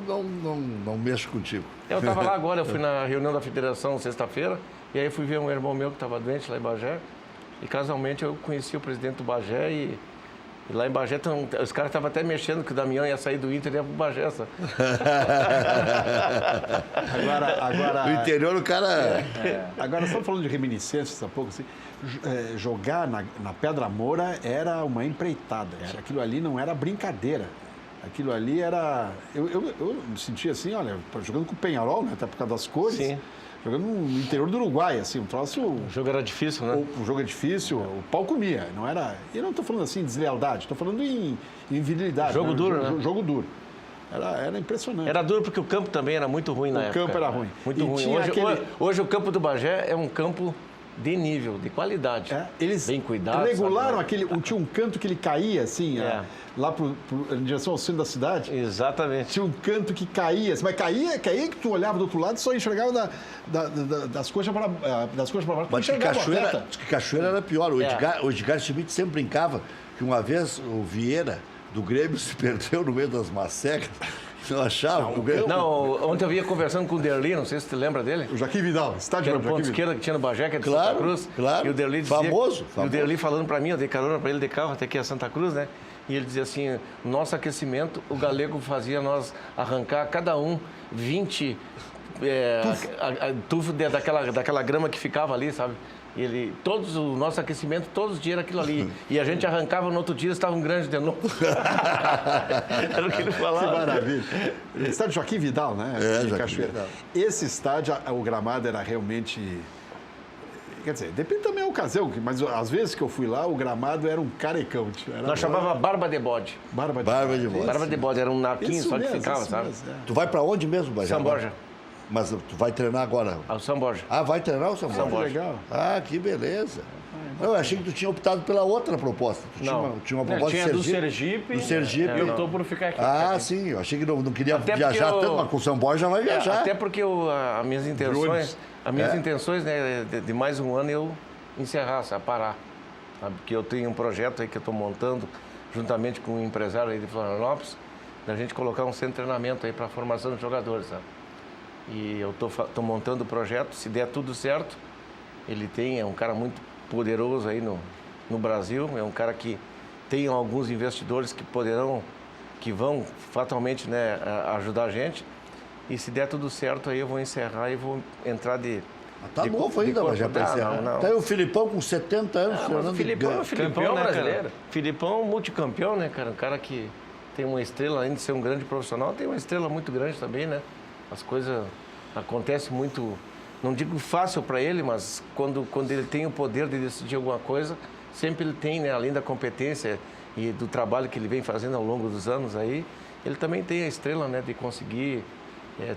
não mexo contigo. Eu estava lá agora, eu fui na reunião da federação sexta-feira, e aí fui ver um irmão meu que estava doente lá em Bagé, e casualmente eu conheci o presidente do Bagé e lá em Bagé, os caras estavam até mexendo que o Damião ia sair do Inter e ia pro Bagé, sabe? Agora... No interior o cara... Agora, só falando de reminiscências há pouco, assim, jogar na Pedra Moura era uma empreitada. Aquilo ali não era brincadeira. Aquilo ali era... Eu me sentia assim, olha, jogando com o Peñarol, né? Até por causa das cores. Sim. Jogando no interior do Uruguai, assim, um troço... O jogo era difícil, né? O jogo é difícil, o pau comia, não era... E eu não estou falando assim de deslealdade, estou falando em virilidade. Jogo duro, né? Jogo duro. Era impressionante. Era duro porque o campo também era muito ruim na época. O campo era ruim. Muito ruim. Hoje o campo do Bagé é um campo de nível, de qualidade. Eles bem cuidado. Regularam aquele... Tinha um canto que ele caía, assim, lá em direção ao centro da cidade. Exatamente. Tinha um canto que caía, assim, mas caía que tu olhava do outro lado e só enxergava das coxas para baixo. Mas que Cachoeira era pior. O Edgar Schmidt sempre brincava que uma vez o Vieira do Grêmio se perdeu no meio das macecas. Não achava? Ontem eu vinha conversando com o Derli, não sei se você lembra dele. O Joaquim Vidal, estádio do ponto esquerda que tinha no Bagé, que é de Santa Cruz. Claro, e o Derli dizia, famoso. E o Derli falando para mim, eu dei carona para ele de carro até aqui a Santa Cruz, né? E ele dizia assim, nosso aquecimento, o Galego fazia nós arrancar cada um 20 tufo daquela grama que ficava ali, sabe? O nosso aquecimento, todos os dias era aquilo ali. E a gente arrancava no outro dia, estavam grandes de novo. Era o que ele falava. Que maravilha. Estádio Joaquim Vidal, né? Joaquim Cachoeira. Vidal. Esse estádio, o gramado era realmente... Quer dizer, depende também da ocasião, mas às vezes que eu fui lá, o gramado era um carecão. Nós chamava Barba de Bode. Barba de Bode. Barba de Bode, era um narquinho só que ficava, sabe? Tu vai pra onde mesmo, Bagé? São Borja. Mas tu vai treinar agora? O São Borja. Vai treinar o São Borja? São Borja. Legal. Que beleza. Eu achei que tu tinha optado pela outra proposta. Tinha uma proposta do Sergipe. Do Sergipe. E optou por ficar aqui. Sim. Eu achei que não queria viajar tanto, mas com o São Borja vai viajar. Até porque as minhas intenções, né, de mais um ano eu encerrar, parar. Sabe? Porque eu tenho um projeto aí que eu estou montando, juntamente com um empresário aí de Florianópolis, da gente colocar um centro de treinamento aí para a formação de jogadores, sabe? E eu estou montando o projeto, se der tudo certo, é um cara muito poderoso aí no Brasil, é um cara que tem alguns investidores que vão fatalmente, né, ajudar a gente. E se der tudo certo, aí eu vou encerrar e vou entrar novo ainda, mas já para encerrar. Não. Tá aí o Filipão com 70 anos. O Filipão, né, brasileiro. Filipão multicampeão, né, cara? Um cara que tem uma estrela, além de ser um grande profissional, tem uma estrela muito grande também, né? As coisas acontecem muito, não digo fácil para ele, mas quando ele tem o poder de decidir alguma coisa, sempre ele tem, né, além da competência e do trabalho que ele vem fazendo ao longo dos anos aí, ele também tem a estrela, né, de conseguir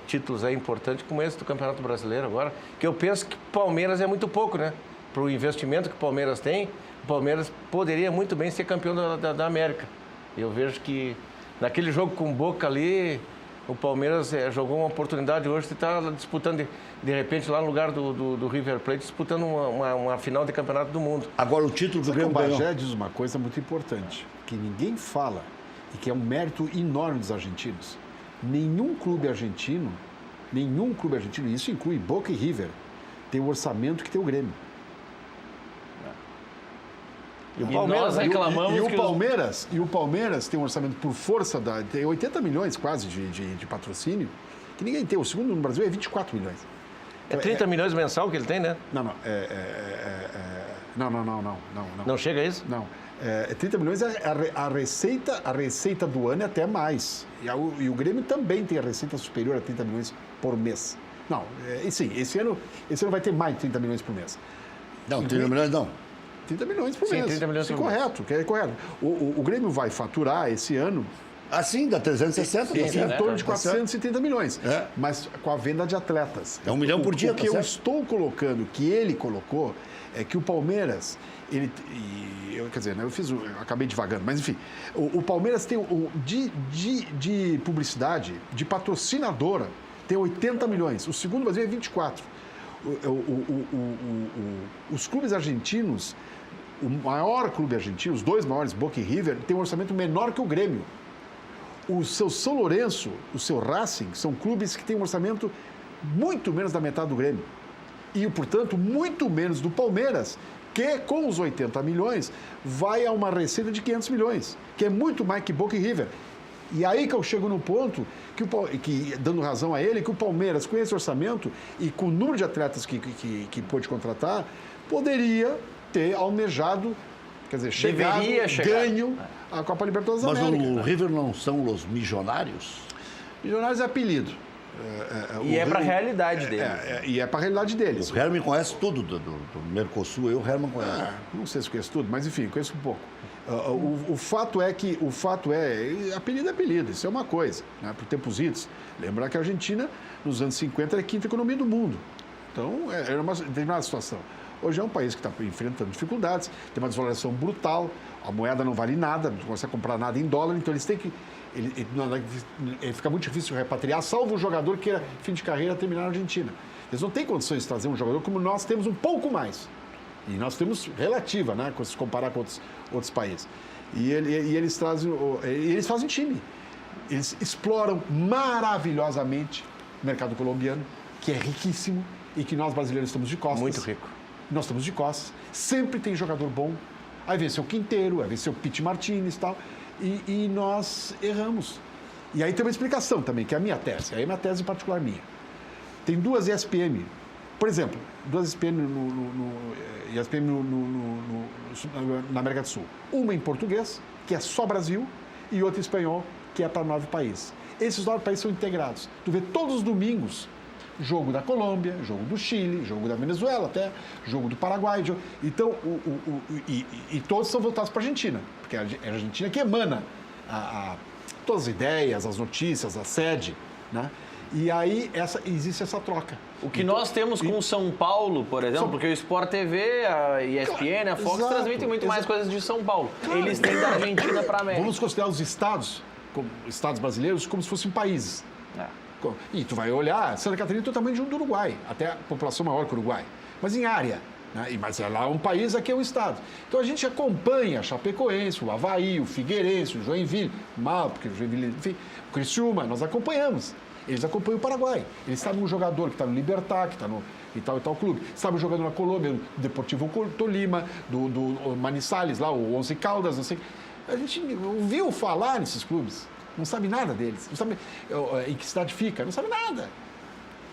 títulos aí importantes como esse do Campeonato Brasileiro agora, que eu penso que o Palmeiras é muito pouco, né? Para o investimento que o Palmeiras tem, o Palmeiras poderia muito bem ser campeão da América. Eu vejo que naquele jogo com o Boca ali, o Palmeiras jogou uma oportunidade hoje de estar disputando, de repente, lá no lugar do River Plate, disputando uma final de campeonato do mundo. Agora, o título do Grêmio ganhou. O Bagé diz uma coisa muito importante, que ninguém fala, e que é um mérito enorme dos argentinos. Nenhum clube argentino, e isso inclui Boca e River, tem o orçamento que tem o Grêmio. E nós reclamamos e o Palmeiras tem um orçamento por força, tem 80 milhões quase de patrocínio, que ninguém tem. O segundo no Brasil é 24 milhões. É 30 milhões mensal que ele tem, né? Não. Não chega a isso? Não. 30 milhões é a receita do ano é até mais. E o Grêmio também tem a receita superior a 30 milhões por mês. Não, sim, esse ano vai ter mais de 30 milhões por mês. Não, 30 milhões não. 30 milhões por mês. 30 milhões por mês. Correto. O Grêmio vai faturar esse ano... Assim, dá 360. Em torno de 430 milhões. Mas com a venda de atletas. É 1 milhão por dia, O que eu estou colocando, que ele colocou, é que o Palmeiras... eu acabei divagando, mas enfim. O Palmeiras tem de publicidade, de patrocinadora, tem 80 milhões. O segundo Brasil é 24. Os clubes argentinos, o maior clube argentino, os dois maiores, Boca e River, tem um orçamento menor que o Grêmio. O seu São Lourenço, o seu Racing, são clubes que têm um orçamento muito menos da metade do Grêmio. E, portanto, muito menos do Palmeiras, que com os 80 milhões vai a uma receita de 500 milhões, que é muito mais que Boca e River. E aí que eu chego no ponto, dando razão a ele, que o Palmeiras, com esse orçamento e com o número de atletas que pôde contratar, poderia ter almejado, ganho a Copa Libertadores da América. Mas o River não são os milionários? Milionários é apelido. E é para a realidade deles. E é para a realidade deles. O Herman conhece tudo do Mercosul, o Herman conhece. Não sei se conhece tudo, mas enfim, conheço um pouco. O fato é, apelido é apelido, isso é uma coisa, né? Por tempos idos. Lembrar que a Argentina, nos anos 50, era a quinta economia do mundo. Então, era uma determinada situação. Hoje é um país que está enfrentando dificuldades, tem uma desvalorização brutal, a moeda não vale nada, não consegue comprar nada em dólar, então eles têm que... fica muito difícil repatriar, salvo o jogador que queira, fim de carreira, terminar na Argentina. Eles não têm condições de trazer um jogador como nós temos um pouco mais. E nós temos relativa, né, se comparar com outros países. E eles fazem time. Eles exploram maravilhosamente o mercado colombiano, que é riquíssimo e que nós brasileiros estamos de costas. Muito rico. Nós estamos de costas. Sempre tem jogador bom. Aí venceu o Quinteiro, aí venceu o Piti Martínez e tal. E nós erramos. E aí tem uma explicação também, que é a minha tese. Aí é uma tese particular minha. Tem duas ESPN. Por exemplo, duas ESPN na América do Sul. Uma em português, que é só Brasil, e outra em espanhol, que é para 9 países. Esses 9 países são integrados. Tu vê todos os domingos jogo da Colômbia, jogo do Chile, jogo da Venezuela até, jogo do Paraguai. Então, e todos são voltados para a Argentina, porque é a Argentina que emana todas as ideias, as notícias, a sede, né? E aí existe essa troca. O que nós temos com São Paulo, por exemplo, porque o Sport TV, a ESPN, a Fox transmitem muito mais coisas de São Paulo. Claro. Eles têm da Argentina para a América. Vamos considerar os estados brasileiros como se fossem países. E tu vai olhar, Santa Catarina tem o tamanho de um do Uruguai, até a população maior que o Uruguai, mas em área. Né? Mas lá é um país, aqui é um estado. Então a gente acompanha Chapecoense, o Avaí, o Figueirense, o Joinville, porque o Joinville, enfim, o Criciúma, nós acompanhamos. Eles acompanham o Paraguai. Eles sabem um jogador que está no Libertad, que está no e tal clube. Sabe um jogador na Colômbia, do Deportivo Tolima, do Manizales, lá, o Once Caldas, não sei. A gente ouviu falar nesses clubes. Não sabe nada deles. Não sabe em que cidade fica. Não sabe nada.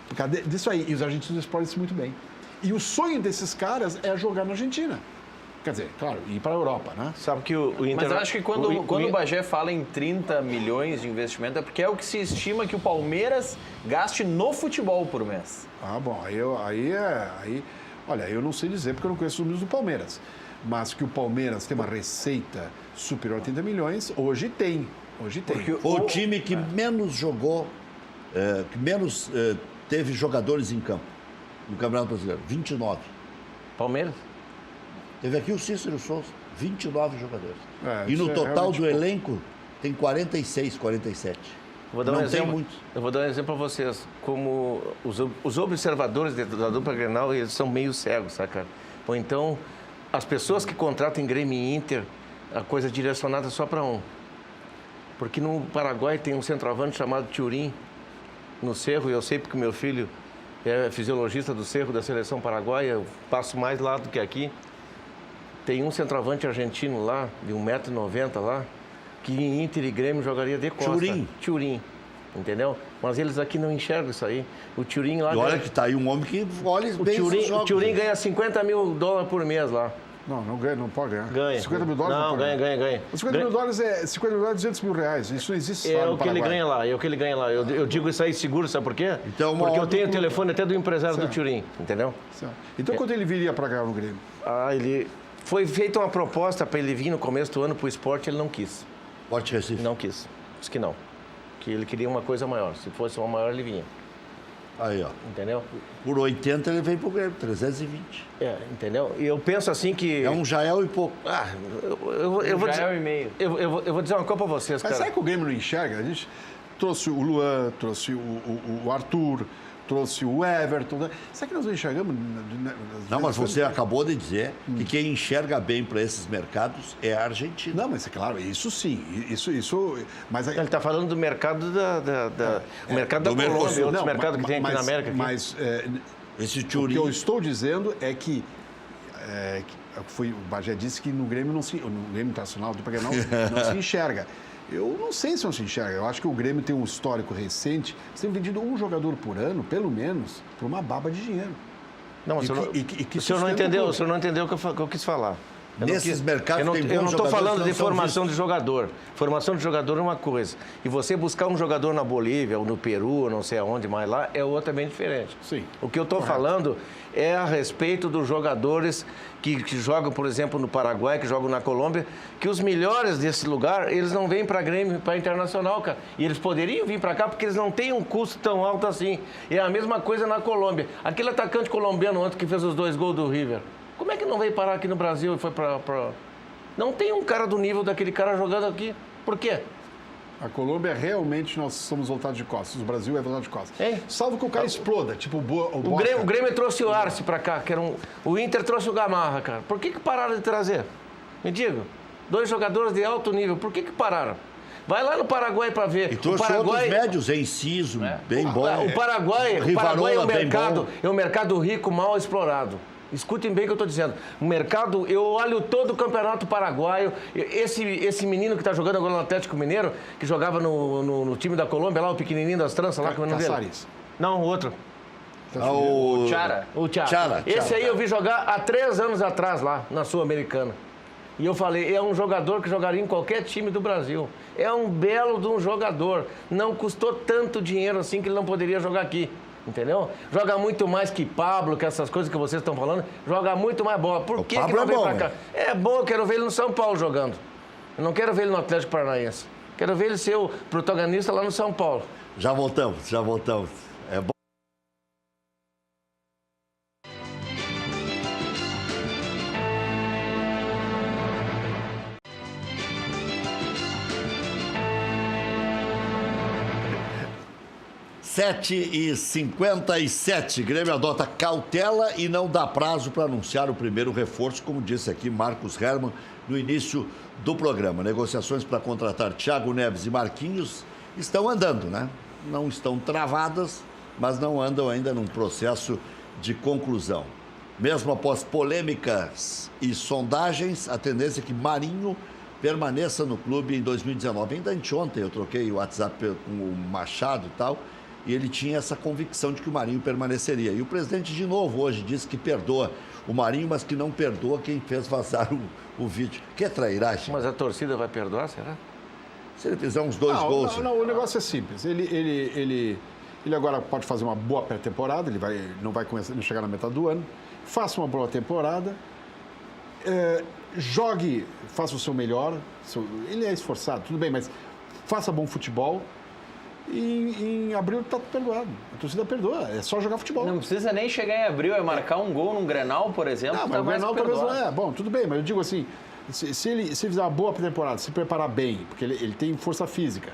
Por causa disso aí. E os argentinos exploram isso muito bem. E o sonho desses caras é jogar na Argentina. Quer dizer, claro, ir para a Europa, né? Sabe que o Inter... Mas eu acho que quando o Bagé fala em 30 milhões de investimento, é porque é o que se estima que o Palmeiras gaste no futebol por mês. Ah, bom, olha, eu não sei dizer porque eu não conheço os números do Palmeiras. Mas que o Palmeiras tem uma receita superior a 30 milhões, hoje tem. Foi o time que menos jogou, que menos teve jogadores em campo no Campeonato Brasileiro. 29. Palmeiras? Teve aqui o Cícero Souza, 29 jogadores. E no total do elenco tem 46, 47. Eu vou dar um exemplo para vocês. Como os observadores da dupla Grenal, eles são meio cegos, sabe, cara? Ou então, as pessoas que contratam em Grêmio e Inter, a coisa é direcionada só para um. Porque no Paraguai tem um centroavante chamado Turim, no Cerro, e eu sei porque meu filho é fisiologista do Cerro da seleção paraguaia, eu passo mais lá do que aqui. Tem um centroavante argentino lá, de 1,90 m lá, que em Inter e Grêmio jogaria de costa. Thurin. Entendeu? Mas eles aqui não enxergam isso aí. O Thurin lá... E olha que tá aí um homem que olha bem esses jogos. O Thurin ganha $50 mil por mês lá. Não ganha, não pode ganhar. Ganha. $50 mil? Não, ganha. $50 mil é $200 mil. Isso não existe É o que ele ganha lá, Eu digo isso aí seguro, sabe por quê? Então, porque eu tenho o telefone até do empresário do Thurin, entendeu? Certo. Então, quando ele viria para cá no Grêmio? Ele... Foi feita uma proposta para ele vir no começo do ano para o esporte, ele não quis. Esporte Recife? Não quis. Disse que não. Que ele queria uma coisa maior. Se fosse uma maior, ele vinha. Aí, ó. Entendeu? Por 80 ele vem pro Grêmio, 320. Entendeu? E eu penso assim que... É um Jael e pouco. Eu vou Jael e meio. Eu vou dizer uma coisa para vocês, cara. Mas será que o Grêmio não enxerga? A gente trouxe o Luan, trouxe o Arthur, trouxe o Everton. Né? Será que nós não enxergamos? Não, mas você acabou de dizer que quem enxerga bem para esses mercados é a Argentina. Não, mas é claro, isso sim. Mas Ele está falando do mercado o mercado da Colômbia, outros mercados que tem aqui na América. Aqui. Mas esse o que eu estou dizendo é que o Bagé disse que no Grêmio no Grêmio Internacional do Paraná não se enxerga. Eu não sei se não se enxerga. Eu acho que o Grêmio tem um histórico recente. Você tem vendido um jogador por ano, pelo menos, por uma baba de dinheiro. Não, mas o senhor não entendeu o que eu quis falar. Nesses mercados tem bons Eu não estou falando de formação vistos. de jogador. Formação de jogador é uma coisa. E você buscar um jogador na Bolívia, ou no Peru, ou não sei aonde mais lá, é outra bem diferente. Sim. O que eu estou falando é a respeito dos jogadores que jogam, por exemplo, no Paraguai, que jogam na Colômbia, que os melhores desse lugar, eles não vêm para Grêmio, para Internacional, cara. E eles poderiam vir para cá porque eles não têm um custo tão alto assim. E é a mesma coisa na Colômbia. Aquele atacante colombiano ontem que fez os 2 gols do River, como é que não veio parar aqui no Brasil e foi para... Não tem um cara do nível daquele cara jogando aqui. Por quê? A Colômbia, realmente, nós somos voltados de costas. O Brasil é voltado de costas. Salvo que o cara exploda, tipo o Grêmio trouxe o Arce para cá, que era o Inter trouxe o Gamarra, cara. Por que pararam de trazer? Me diga. 2 jogadores de alto nível, por que pararam? Vai lá no Paraguai para ver. E trouxe outros médios, Enciso, bem bom. O Paraguai é um mercado rico, mal explorado. Escutem bem o que eu estou dizendo. O mercado, eu olho todo o campeonato paraguaio. Esse menino que está jogando agora no Atlético Mineiro, que jogava no time da Colômbia, lá, o pequenininho das tranças, lá, como é o nome dele? Não, o outro. O Chara. O Chara. Esse aí eu vi jogar há 3 anos atrás lá, na Sul-Americana. E eu falei, é um jogador que jogaria em qualquer time do Brasil. É um belo de um jogador. Não custou tanto dinheiro assim que ele não poderia jogar aqui. Entendeu? Joga muito mais que Pablo, que essas coisas que vocês estão falando. Joga muito mais bola. Por que não vem pra cá? É bom, eu quero ver ele no São Paulo jogando. Eu não quero ver ele no Atlético Paranaense. Quero ver ele ser o protagonista lá no São Paulo. Já voltamos. É bom. e 57, Grêmio adota cautela e não dá prazo para anunciar o primeiro reforço, como disse aqui Marcos Hermann no início do programa. Negociações para contratar Thiago Neves e Marquinhos estão andando, né? Não estão travadas, mas não andam ainda num processo de conclusão. Mesmo após polêmicas e sondagens, a tendência é que Marinho permaneça no clube em 2019. Ainda anteontem eu troquei o WhatsApp com o Machado e tal, e ele tinha essa convicção de que o Marinho permaneceria. E o presidente, de novo, hoje disse que perdoa o Marinho, mas que não perdoa quem fez vazar o vídeo. Que é trairagem. Mas a torcida vai perdoar, será? Se ele fizer uns 2 gols... Não, o negócio é simples. Ele agora pode fazer uma boa pré-temporada, não vai chegar na metade do ano. Faça uma boa temporada, jogue, faça o seu melhor. Ele é esforçado, tudo bem, mas faça bom futebol. E em abril está perdoado. A torcida perdoa, é só jogar futebol. Não precisa nem chegar em abril, é marcar um gol num Grenal, por exemplo. Não, mas o Grenal talvez não é. Bom, tudo bem, mas eu digo assim, se ele fizer uma boa temporada, se preparar bem, porque ele tem força física,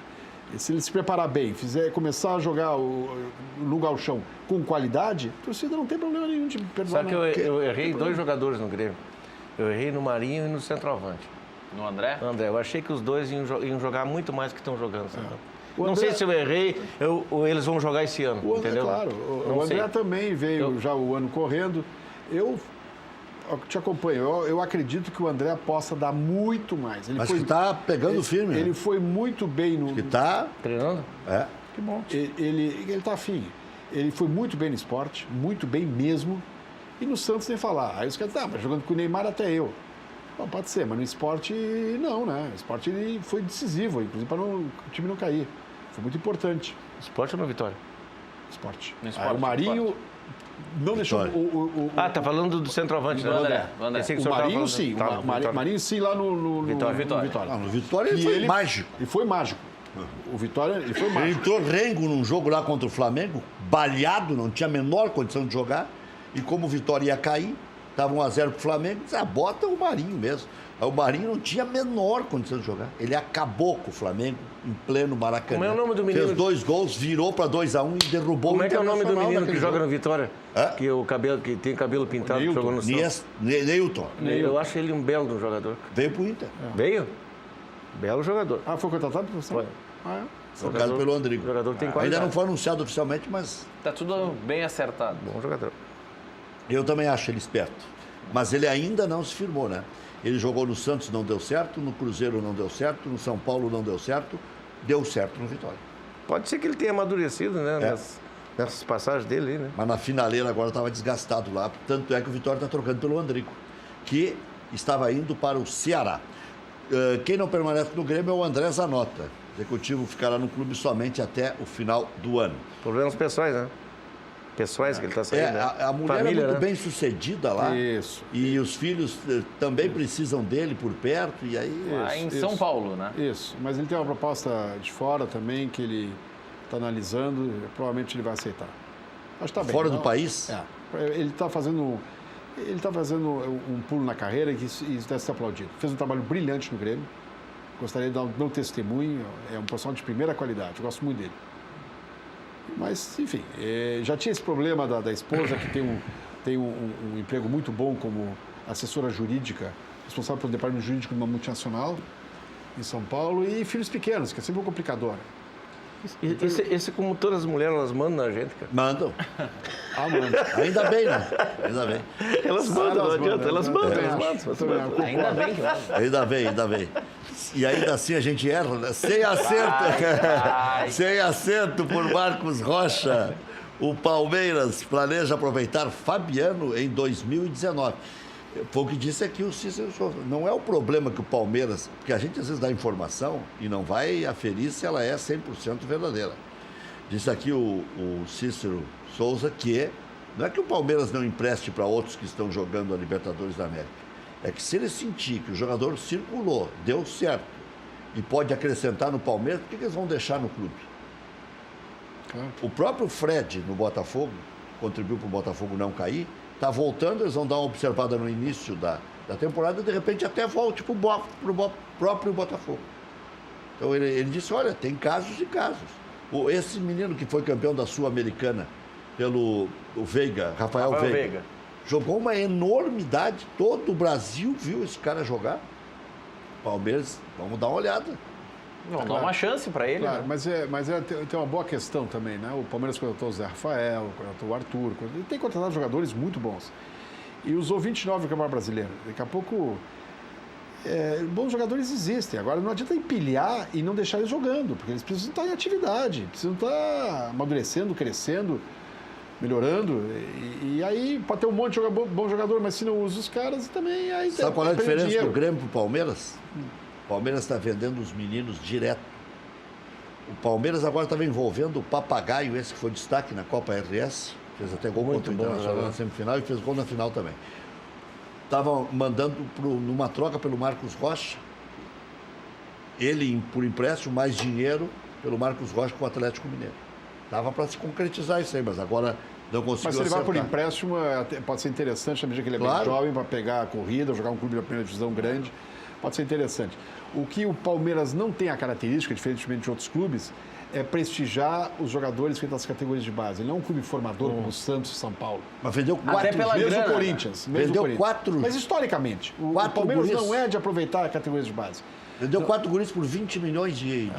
se ele se preparar bem, começar a jogar no gauchão com qualidade, a torcida não tem problema nenhum de perdoar. Só que eu errei 2 jogadores no Grêmio. Eu errei no Marinho e no centroavante. No André? No André. Eu achei que os dois iam jogar muito mais do que estão jogando. Não sei se eu errei, ou eles vão jogar esse ano, entendeu? Claro, o André também veio já o ano correndo. te acompanho. Eu acredito que o André possa dar muito mais. Mas que está pegando firme. Ele foi muito bem no... Que está... Treinando? É. Que bom. Ele está afim. Ele foi muito bem no esporte, muito bem mesmo. E no Santos nem falar. Aí os caras mas jogando com o Neymar até eu. Bom, pode ser, mas no esporte não, né? O esporte ele foi decisivo, inclusive para o time não cair. Foi muito importante. Esporte ou no Vitória? Esporte. No esporte, O Marinho não deixou tá falando do centroavante, né? Do André. Pensei que o o senhor Marinho, tava sim. falando- Tá, O Marinho, sim, lá no Vitória. Ah, no Vitória ele foi mágico. E foi mágico. O Vitória, ele foi Ele mágico. entrou rengo num jogo lá contra o Flamengo, balhado, não tinha a menor condição de jogar. E como o Vitória ia cair, estava 1-0 pro Flamengo, disse, bota o Marinho mesmo. Aí o Marinho não tinha a menor condição de jogar. Ele acabou com o Flamengo em pleno Maracanã. Como é o nome do menino? Fez 2 gols, virou para 2-1 e derrubou Como é que é o nome do Internacional menino que naquele joga jogo. no Vitória? Que tem cabelo pintado, que jogou no Santos? Neilton. Eu acho ele um belo jogador. Veio pro Inter. Veio? Belo jogador. Foi contratado por você? Foi. Trocado pelo Andrigo. Jogador tem Ainda qualidade. não foi anunciado oficialmente, mas Tá tudo bem acertado. Bom jogador. eu também acho ele esperto. Mas ele ainda não se firmou, né? Ele jogou no Santos, não deu certo, no Cruzeiro não deu certo, no São Paulo não deu certo no Vitória. Pode ser que ele tenha amadurecido, né? Nessas passagens dele aí, né? Mas na finaleira agora estava desgastado lá. Tanto é que o Vitória está trocando pelo Andrigo, que estava indo para o Ceará. Quem não permanece no Grêmio é o André Zanota. O executivo ficará no clube somente até o final do ano. Problemas pessoais, né? Pessoais que ele está saindo. né? A mulher Família, é muito né? bem sucedida lá. Isso. E os filhos também precisam dele por perto. E aí. Lá em São Paulo, né? Isso. Mas ele tem uma proposta de fora também que ele está analisando e provavelmente ele vai aceitar. Acho que está bem. Fora do Não, país? Ele está fazendo um pulo na carreira que isso deve ser aplaudido. Fez um trabalho brilhante no Grêmio. Gostaria de dar um testemunho. É um profissional de primeira qualidade. Eu gosto muito dele. Mas, enfim, já tinha esse problema da esposa, que tem um emprego muito bom como assessora jurídica, responsável pelo departamento jurídico de uma multinacional em São Paulo, e filhos pequenos, que é sempre um complicador. Esse, como todas as mulheres, elas mandam na gente, cara. Mandam. Mano. Ainda bem, né? Ainda bem. Elas mandam, não adianta, elas mandam. Ainda bem. E ainda assim a gente erra, né? Sem acerto. Sem acerto por Marcos Rocha. O Palmeiras planeja aproveitar Fabiano em 2019. Foi o que disse aqui o Cícero Souza. Não é o problema que o Palmeiras... Porque a gente às vezes dá informação e não vai aferir se ela é 100% verdadeira. Disse aqui o Cícero Souza que não é que o Palmeiras não empreste para outros que estão jogando a Libertadores da América. É que se ele sentir que o jogador circulou, deu certo e pode acrescentar no Palmeiras, por que eles vão deixar no clube? Claro. O próprio Fred, no Botafogo, contribuiu para o Botafogo não cair, está voltando, eles vão dar uma observada no início da temporada e de repente até volte para o próprio Botafogo. Então ele disse, olha, tem casos e casos. Esse menino que foi campeão da Sul-Americana pelo Veiga, Rafael Veiga, jogou uma enormidade, todo o Brasil viu esse cara jogar. Palmeiras, vamos dar uma olhada. Não, dá uma chance para ele. Claro, né? mas tem uma boa questão também, né? O Palmeiras contratou o Zé Rafael, contratou o Arthur, ele tem contratado jogadores muito bons. E usou 29 no Campeonato Brasileiro. Daqui a pouco, bons jogadores existem. Agora não adianta empilhar e não deixar eles jogando, porque eles precisam estar em atividade, precisam estar amadurecendo, crescendo, melhorando. E aí pode ter um monte de bom jogador, mas se não usa os caras, também aí sabe qual é a diferença dinheiro. do Grêmio para o Palmeiras? O Palmeiras está vendendo os meninos direto. O Palmeiras agora estava envolvendo o Papagaio, esse que foi destaque na Copa RS, fez até gol contra o Internacional na semifinal e fez gol na final também. Estava mandando numa troca pelo Marcos Rocha, ele por empréstimo, mais dinheiro pelo Marcos Rocha com o Atlético Mineiro. Dava para se concretizar isso aí, mas agora não conseguiu Mas se ele vai por acertar. empréstimo, pode ser interessante, na medida que ele é Claro. bem jovem, para pegar a corrida, jogar um clube da primeira divisão grande, pode ser interessante. O que o Palmeiras não tem a característica, diferentemente de outros clubes, é prestigiar os jogadores que estão nas categorias de base. Ele não é um clube formador como o Santos e São Paulo. Mas vendeu Até quatro pela Mesmo grana, o Corinthians. Mesmo Vendeu o Corinthians. quatro- Mas historicamente, o quatro Palmeiras guris. não é de aproveitar categorias de base. Vendeu 4 guris por 20 milhões de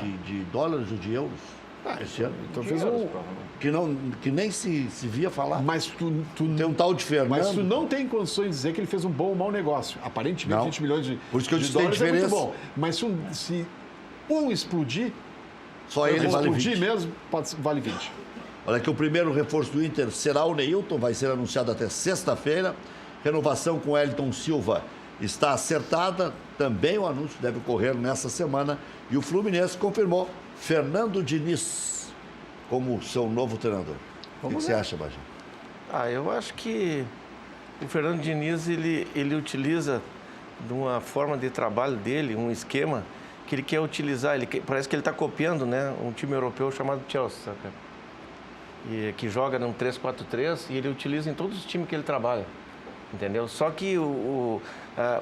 dólares ou de euros. Esse ano. Então fez um... Que nem se via falar. Mas tu Tem um tal de Fernando. Mas tu não tem condições de dizer que ele fez um bom ou mau negócio. Aparentemente, Não. 20 milhões de Por isso que eu de disse que tem dólares é muito diferença. bom. Mas se um explodir, Só ele vale explodir 20. mesmo, vale 20. Olha que o primeiro reforço do Inter será o Neilton, vai ser anunciado até sexta-feira. Renovação com Elton Silva está acertada. Também o anúncio deve ocorrer nessa semana. E o Fluminense confirmou Fernando Diniz como seu novo treinador. O que você acha, Bajé? Eu acho que o Fernando Diniz, ele utiliza de uma forma de trabalho dele, um esquema que ele quer utilizar. Parece que ele está copiando, né, um time europeu chamado Chelsea, sabe? E que joga num 3-4-3 e ele utiliza em todos os times que ele trabalha, entendeu? Só que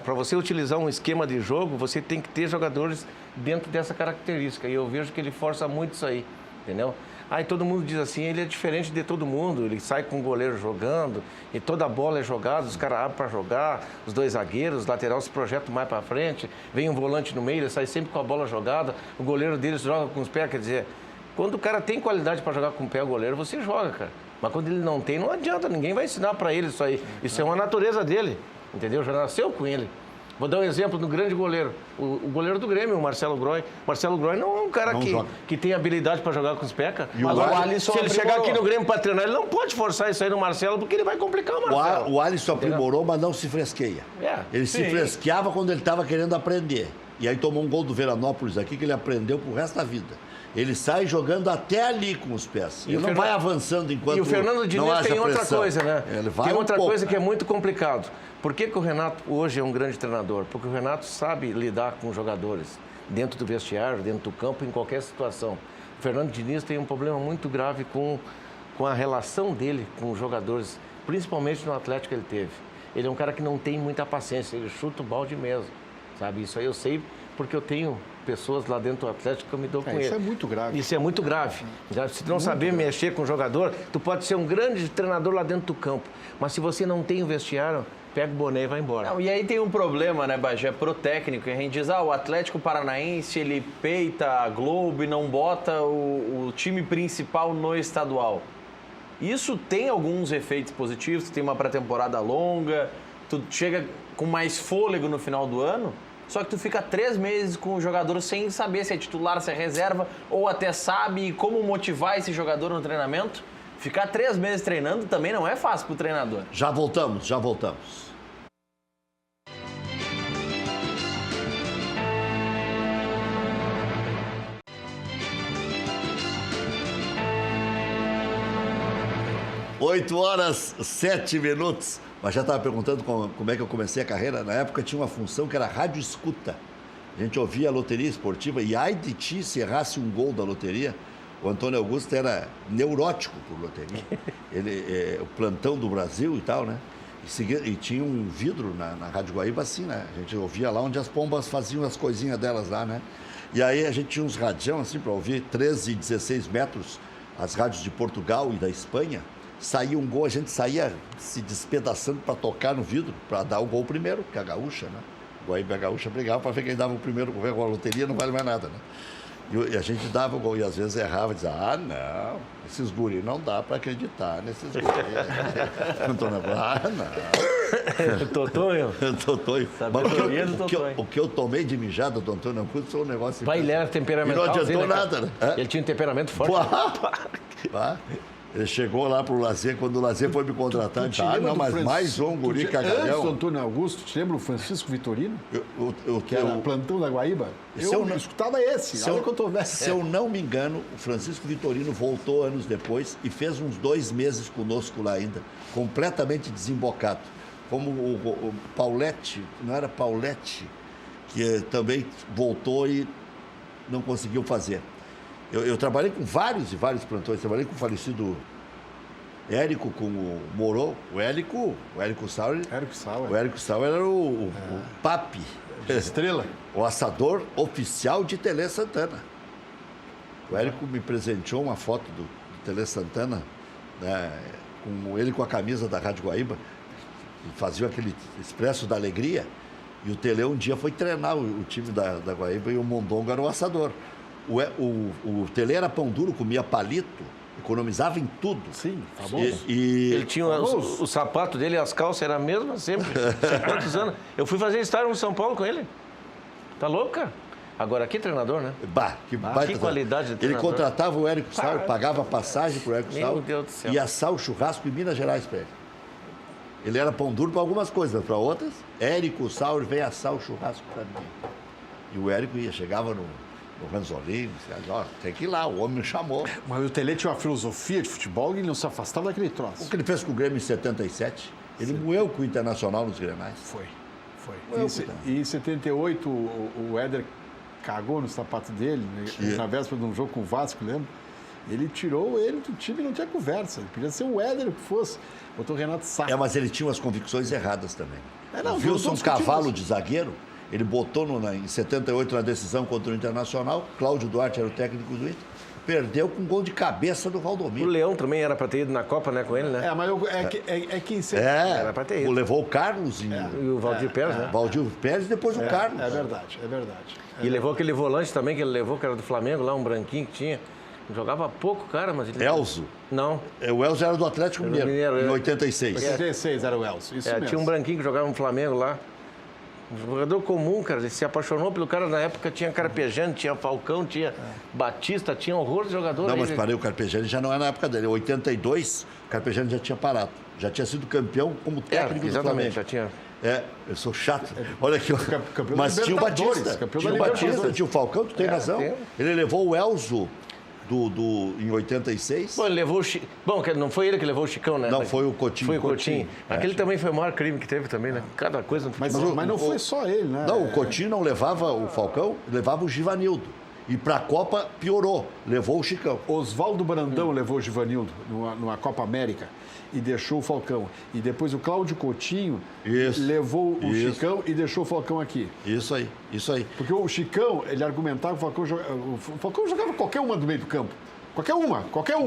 para você utilizar um esquema de jogo, você tem que ter jogadores dentro dessa característica. E eu vejo que ele força muito isso aí, entendeu? Aí todo mundo diz assim, ele é diferente de todo mundo, ele sai com o goleiro jogando, e toda a bola é jogada, os caras abrem para jogar, os dois zagueiros, os laterais se projetam mais para frente, vem um volante no meio, ele sai sempre com a bola jogada, o goleiro deles joga com os pés, quer dizer, quando o cara tem qualidade para jogar com o pé o goleiro, você joga, cara. Mas quando ele não tem, não adianta, ninguém vai ensinar para ele isso aí. Isso é uma natureza dele, entendeu? Já nasceu com ele. Vou dar um exemplo do grande goleiro, o goleiro do Grêmio, o Marcelo Groy. Marcelo Groy não é um cara que tem habilidade para jogar com os pés. Agora, se ele chegar aqui no Grêmio para treinar, ele não pode forçar isso aí no Marcelo, porque ele vai complicar o Marcelo. O Alisson aprimorou, mas não se fresqueia. Ele se fresqueava quando ele estava querendo aprender. E aí tomou um gol do Veranópolis aqui que ele aprendeu pro resto da vida. Ele sai jogando até ali com os pés. Ele não vai avançando enquanto não haja pressão. E o Fernando Diniz tem outra coisa, né? Tem outra coisa que é muito complicado. Por que o Renato hoje é um grande treinador? Porque o Renato sabe lidar com os jogadores dentro do vestiário, dentro do campo, em qualquer situação. O Fernando Diniz tem um problema muito grave com a relação dele com os jogadores, principalmente no Atlético que ele teve. Ele é um cara que não tem muita paciência, ele chuta o balde mesmo, sabe? Isso aí eu sei porque eu tenho pessoas lá dentro do Atlético que eu me dou com ele. Isso é muito grave. Isso é muito grave. Se não saber mexer com o jogador, tu pode ser um grande treinador lá dentro do campo, mas se você não tem o vestiário, pega o boné e vai embora. Não, e aí tem um problema, né, Bagé, pro técnico. A gente diz, o Atlético Paranaense, ele peita a Globo e não bota o time principal no estadual. Isso tem alguns efeitos positivos, tu tem uma pré-temporada longa, tu chega com mais fôlego no final do ano, só que tu fica 3 meses com o jogador sem saber se é titular, se é reserva, ou até sabe como motivar esse jogador no treinamento. Ficar 3 meses treinando também não é fácil pro treinador. Já voltamos. 8h07. Mas já estava perguntando como é que eu comecei a carreira. Na época tinha uma função que era rádio escuta. A gente ouvia a loteria esportiva e ai de ti se errasse um gol da loteria. O Antônio Augusto era neurótico por loteria. Ele, o plantão do Brasil e tal, né? E tinha um vidro na Rádio Guaíba assim, né? A gente ouvia lá onde as pombas faziam as coisinhas delas lá, né? E aí a gente tinha uns radião assim para ouvir 13 e 16 metros as rádios de Portugal e da Espanha. Saía um gol, a gente saía se despedaçando para tocar no vidro, para dar o gol primeiro, que é a gaúcha, né? O Guaíba e a gaúcha brigava para ver quem dava o primeiro gol. Com a loteria não vale mais nada, né? E a gente dava o gol e às vezes errava e dizia, não, esses guris não dá para acreditar nesses guris. Antônio, não. Totonho? Totonho. Mas o que eu tomei de mijada do Antônio Augusto foi um negócio... Pai, ele era temperamental. E não adiantou nada, né? Ele tinha um temperamento forte. Ele chegou lá pro Lazer, quando o Lazer foi me contratar, disse, mas mais um guri cagalhão. Antes do Antônio Augusto, te lembra o Francisco Vitorino? Que era o plantão da Guaíba? Eu escutava esse, se eu não me engano, o Francisco Vitorino voltou anos depois e fez uns 2 meses conosco lá ainda, completamente desembocado. Como o Paulette, não era Paulette, que também voltou e não conseguiu fazer. Eu trabalhei com vários e vários plantões. Trabalhei com o falecido Érico, com o Moro. O Érico Sauer. O Érico Sauer era o papi. Estrela. O assador oficial de Tele Santana. O Érico me presenteou uma foto do Tele Santana, né, com ele com a camisa da Rádio Guaíba. Fazia aquele Expresso da Alegria. E o Tele um dia foi treinar o time da Guaíba e o Mondongo era o assador. O Tele era pão duro, comia palito, economizava em tudo. Sim, famoso. Ele tinha o sapato dele e as calças eram a mesma sempre. Quantos anos? Eu fui fazer estágio no São Paulo com ele. Tá louco, cara? Agora, que treinador, né? Que qualidade de treinador. Ele contratava o Érico Sauer, pagava passagem pro Érico Sauer. Meu Deus do céu. E assar o churrasco em Minas Gerais para ele. Ele era pão duro para algumas coisas, para outras, Érico Sauer veio assar o churrasco para mim. E o Érico chegava no Ranzolini, ó, tem que ir lá, o homem me chamou. Mas o Tele tinha uma filosofia de futebol e ele não se afastava daquele troço. O que ele fez com o Grêmio em 77, ele moeu com o Internacional nos Grenais. Foi. E em 78, o Éder cagou no sapato dele, na véspera de um jogo com o Vasco, lembra? Ele tirou ele do time e não tinha conversa. Ele podia ser o Éder que fosse. Botou o Renato Sá. Mas ele tinha umas convicções erradas também. Não, o Wilson Cavalo de zagueiro, ele botou em 78 na decisão contra o Internacional, Cláudio Duarte era o técnico do Inter, perdeu com um gol de cabeça do Valdomiro. O Leão também era para ter ido na Copa, né, com ele, né? Mas era para ter ido. Levou o Carlos e o Valdir Pérez, né? Valdir Pérez e depois o Carlos. É verdade. E levou aquele volante também que ele levou, que era do Flamengo, lá um branquinho que tinha. Jogava pouco, cara, mas ele... Elzo? Não. O Elzo era do Atlético Mineiro, em 86. 86 era o Elzo, isso mesmo. Tinha um branquinho que jogava no Flamengo lá. Um jogador comum, cara. Ele se apaixonou pelo cara. Na época tinha Carpegiani, tinha Falcão, tinha Batista, tinha horror de jogador. Não, mas parei, o Carpegiani já não é na época dele. Em 82, o Carpegiani já tinha parado. Já tinha sido campeão como técnico do Flamengo. Já tinha. Eu sou chato. Olha aqui, mas tinha o Batista. Tinha o Falcão, tu tem razão. Ele levou o Elzo em 86. Bom, ele levou o Chicão. Bom, não foi ele que levou o Chicão, né? Não, foi o Coutinho. Foi o Coutinho. Aquele também foi o maior crime que teve também, né? Cada coisa. Mas não foi só ele, né? Não, o Coutinho não levava o Falcão, levava o Givanildo. E para a Copa piorou, levou o Chicão. Oswaldo Brandão levou o Givanildo numa Copa América e deixou o Falcão. E depois o Cláudio Coutinho levou o Chicão e deixou o Falcão aqui. Isso aí. Porque o Chicão, ele argumentava que o Falcão jogava qualquer uma do meio do campo. Qualquer uma,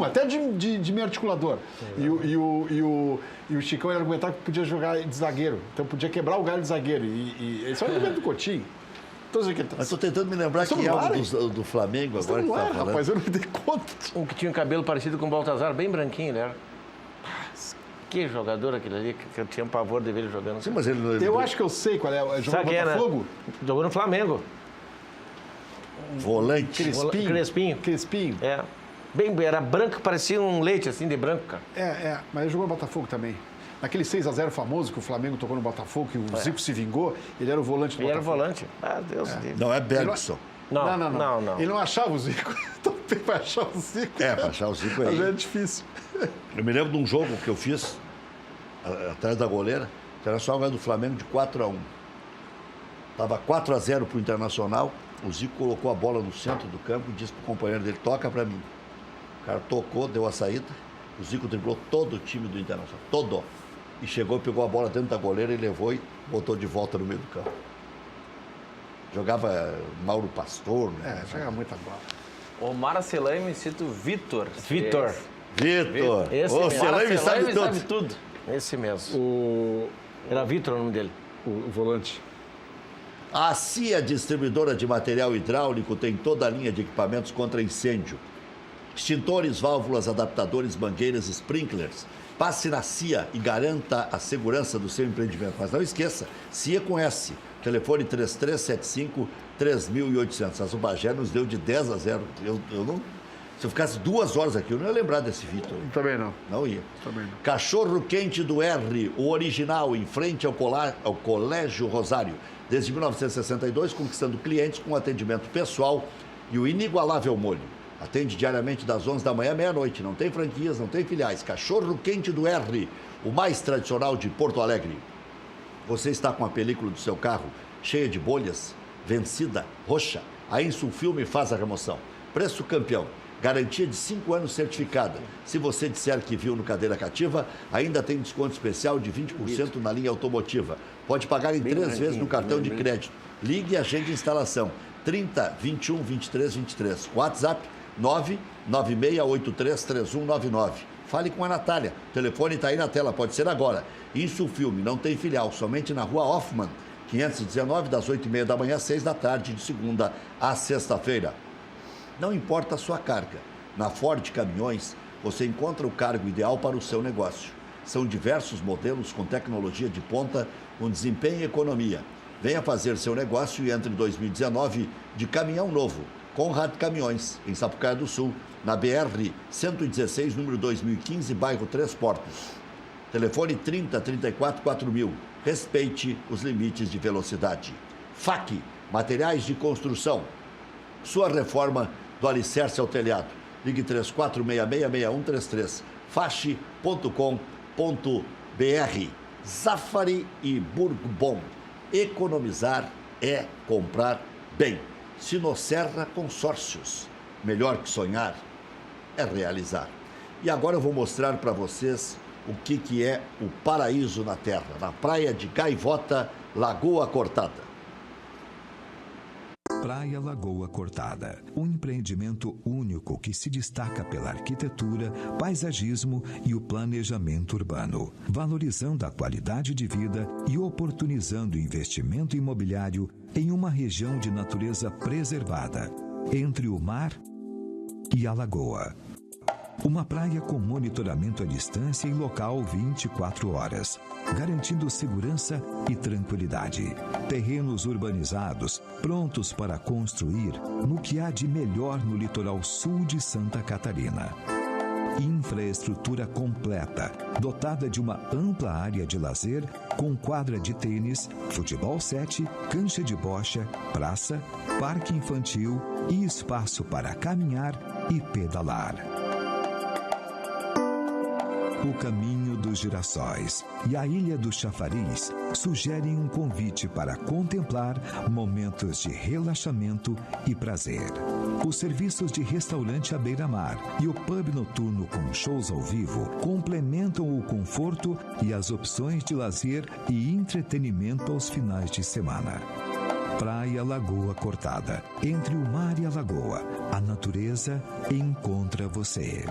até de meio articulador. E o Chicão ele argumentava que podia jogar de zagueiro. Então podia quebrar o galho de zagueiro. E esse é o argumento do Coutinho. Mas estou tentando me lembrar que é algo do Flamengo agora que está falando. Rapaz, eu não me dei conta. Um que tinha um cabelo parecido com o Baltazar, bem branquinho ele era. Que jogador aquele ali, que eu tinha pavor de ver ele jogando. Sim, mas ele... Eu acho que eu sei qual é. Jogou no Botafogo? Né? Jogou no Flamengo. Volante. Crespinho. Era branco, parecia um leite assim de branco, cara. Mas ele jogou no Botafogo também. Naquele 6-0 famoso que o Flamengo tocou no Botafogo, que o Zico se vingou, ele era o volante do Botafogo. Ele era o volante. Deus Deus. Não é Bergson. Não. Ele não achava o Zico. Então, para achar o Zico. Para achar o Zico aí. Mas é difícil. Eu me lembro de um jogo que eu fiz atrás da goleira. O Internacional ganhou do Flamengo de 4-1. Estava 4-0 para o Internacional. O Zico colocou a bola no centro do campo e disse para o companheiro dele, toca para mim. O cara tocou, deu a saída. O Zico driblou todo o time do Internacional. Todo. E chegou, pegou a bola dentro da goleira e levou e botou de volta no meio do campo. Jogava Mauro Pastor. Né? Jogava muita bola. Omar Asselani, cito Vitor. Vitor. Esse Asselani sabe tudo. Esse mesmo. Era Vitor o nome dele. O volante. A CIA, distribuidora de material hidráulico, tem toda a linha de equipamentos contra incêndio. Extintores, válvulas, adaptadores, mangueiras, sprinklers. Passe na CIA e garanta a segurança do seu empreendimento. Mas não esqueça, CIA com S. Telefone 3375-3800. A Zubagé nos deu de 10-0. Se eu ficasse 2 horas aqui, eu não ia lembrar desse Vitor. Também não. Não ia. Também não. Cachorro Quente do R, o original, em frente ao Colégio Rosário. Desde 1962, conquistando clientes com atendimento pessoal e o inigualável molho. Atende diariamente das 11 da manhã à meia-noite. Não tem franquias, não tem filiais. Cachorro Quente do R, o mais tradicional de Porto Alegre. Você está com a película do seu carro cheia de bolhas, vencida, roxa? A Insulfilme faz a remoção. Preço campeão. Garantia de 5 anos certificada. Se você disser que viu no Cadeira Cativa, ainda tem desconto especial de 20% na linha automotiva. Pode pagar em 3 vezes no cartão de crédito. Ligue e agende instalação. 30 21 23 23. WhatsApp 996833199. Fale com a Natália. O telefone está aí na tela, pode ser agora. Insulfilme, não tem filial, somente na Rua Hoffmann, 519, das 8h30 da manhã às 6 da tarde, de segunda a sexta-feira. Não importa a sua carga. Na Ford Caminhões, você encontra o cargo ideal para o seu negócio. São diversos modelos com tecnologia de ponta, com desempenho e economia. Venha fazer seu negócio e entre em 2019 de caminhão novo. Conrad Caminhões, em Sapucaia do Sul, na BR-116, número 2015, bairro Três Portos. Telefone 3034-4000. Respeite os limites de velocidade. FAC, Materiais de Construção. Sua reforma do alicerce ao telhado. Ligue 34666133. fache.com.br. Zafari e Bourbon. Economizar é comprar bem. Sinosserra Consórcios. Melhor que sonhar é realizar. E agora eu vou mostrar para vocês o que é o paraíso na terra, na praia de Gaivota, Lagoa Cortada. Praia Lagoa Cortada, um empreendimento único que se destaca pela arquitetura, paisagismo e o planejamento urbano, valorizando a qualidade de vida e oportunizando o investimento imobiliário em uma região de natureza preservada, entre o mar e a lagoa. Uma praia com monitoramento à distância e local 24 horas, garantindo segurança e tranquilidade. Terrenos urbanizados, prontos para construir no que há de melhor no litoral sul de Santa Catarina. Infraestrutura completa, dotada de uma ampla área de lazer, com quadra de tênis, futebol 7, cancha de bocha, praça, parque infantil e espaço para caminhar e pedalar. O Caminho dos Girassóis e a Ilha do Chafariz sugerem um convite para contemplar momentos de relaxamento e prazer. Os serviços de restaurante à beira-mar e o pub noturno com shows ao vivo complementam o conforto e as opções de lazer e entretenimento aos finais de semana. Praia Lagoa Cortada. Entre o mar e a lagoa, a natureza encontra você.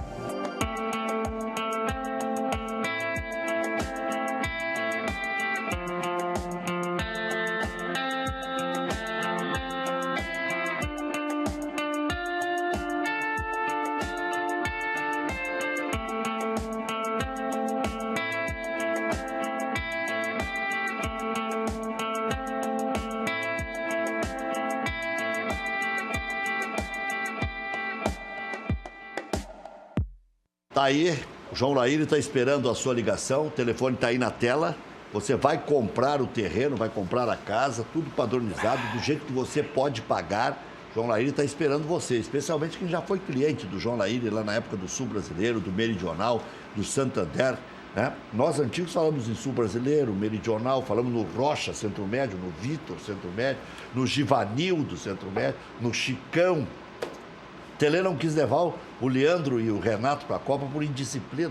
Tá aí, o João Laíri está esperando a sua ligação, o telefone está aí na tela. Você vai comprar o terreno, vai comprar a casa, tudo padronizado, do jeito que você pode pagar. João Laíri está esperando você, especialmente quem já foi cliente do João Laíri lá na época do Sul Brasileiro, do Meridional, do Santander, né? Nós antigos falamos em Sul Brasileiro, Meridional, falamos no Rocha Centro Médio, no Vitor Centro Médio, no Givanildo Centro Médio, no Chicão. Tele não quis levar o Leandro e o Renato para a Copa por indisciplina.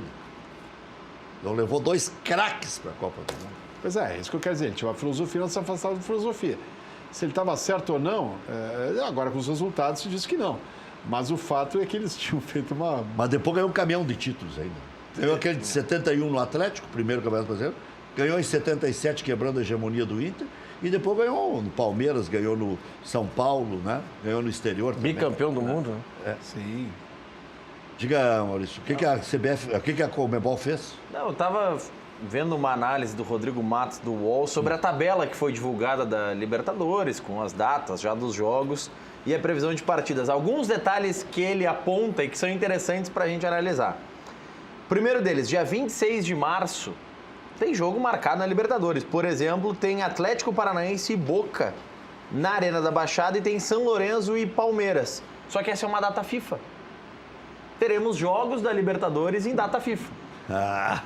Não levou 2 craques para a Copa do Mundo. Pois é isso que eu quero dizer. Ele tinha uma filosofia, não se afastava de filosofia. Se ele estava certo ou não, agora com os resultados se diz que não. Mas o fato é que eles tinham feito uma... Mas depois ganhou um caminhão de títulos ainda. Ganhou aquele de 71 no Atlético, primeiro Campeonato Brasileiro. Ganhou em 77, quebrando a hegemonia do Inter. E depois ganhou no Palmeiras, ganhou no São Paulo, né? Ganhou no exterior também. Bicampeão do mundo, né? É. Sim. Diga, Maurício, o que a CBF, o que a Conmebol fez? Não, eu estava vendo uma análise do Rodrigo Matos do UOL sobre a tabela que foi divulgada da Libertadores, com as datas já dos jogos e a previsão de partidas. Alguns detalhes que ele aponta e que são interessantes para a gente analisar. Primeiro deles, dia 26 de março, tem jogo marcado na Libertadores. Por exemplo, tem Atlético Paranaense e Boca na Arena da Baixada e tem São Lourenço e Palmeiras. Só que essa é uma data FIFA. Teremos jogos da Libertadores em data FIFA.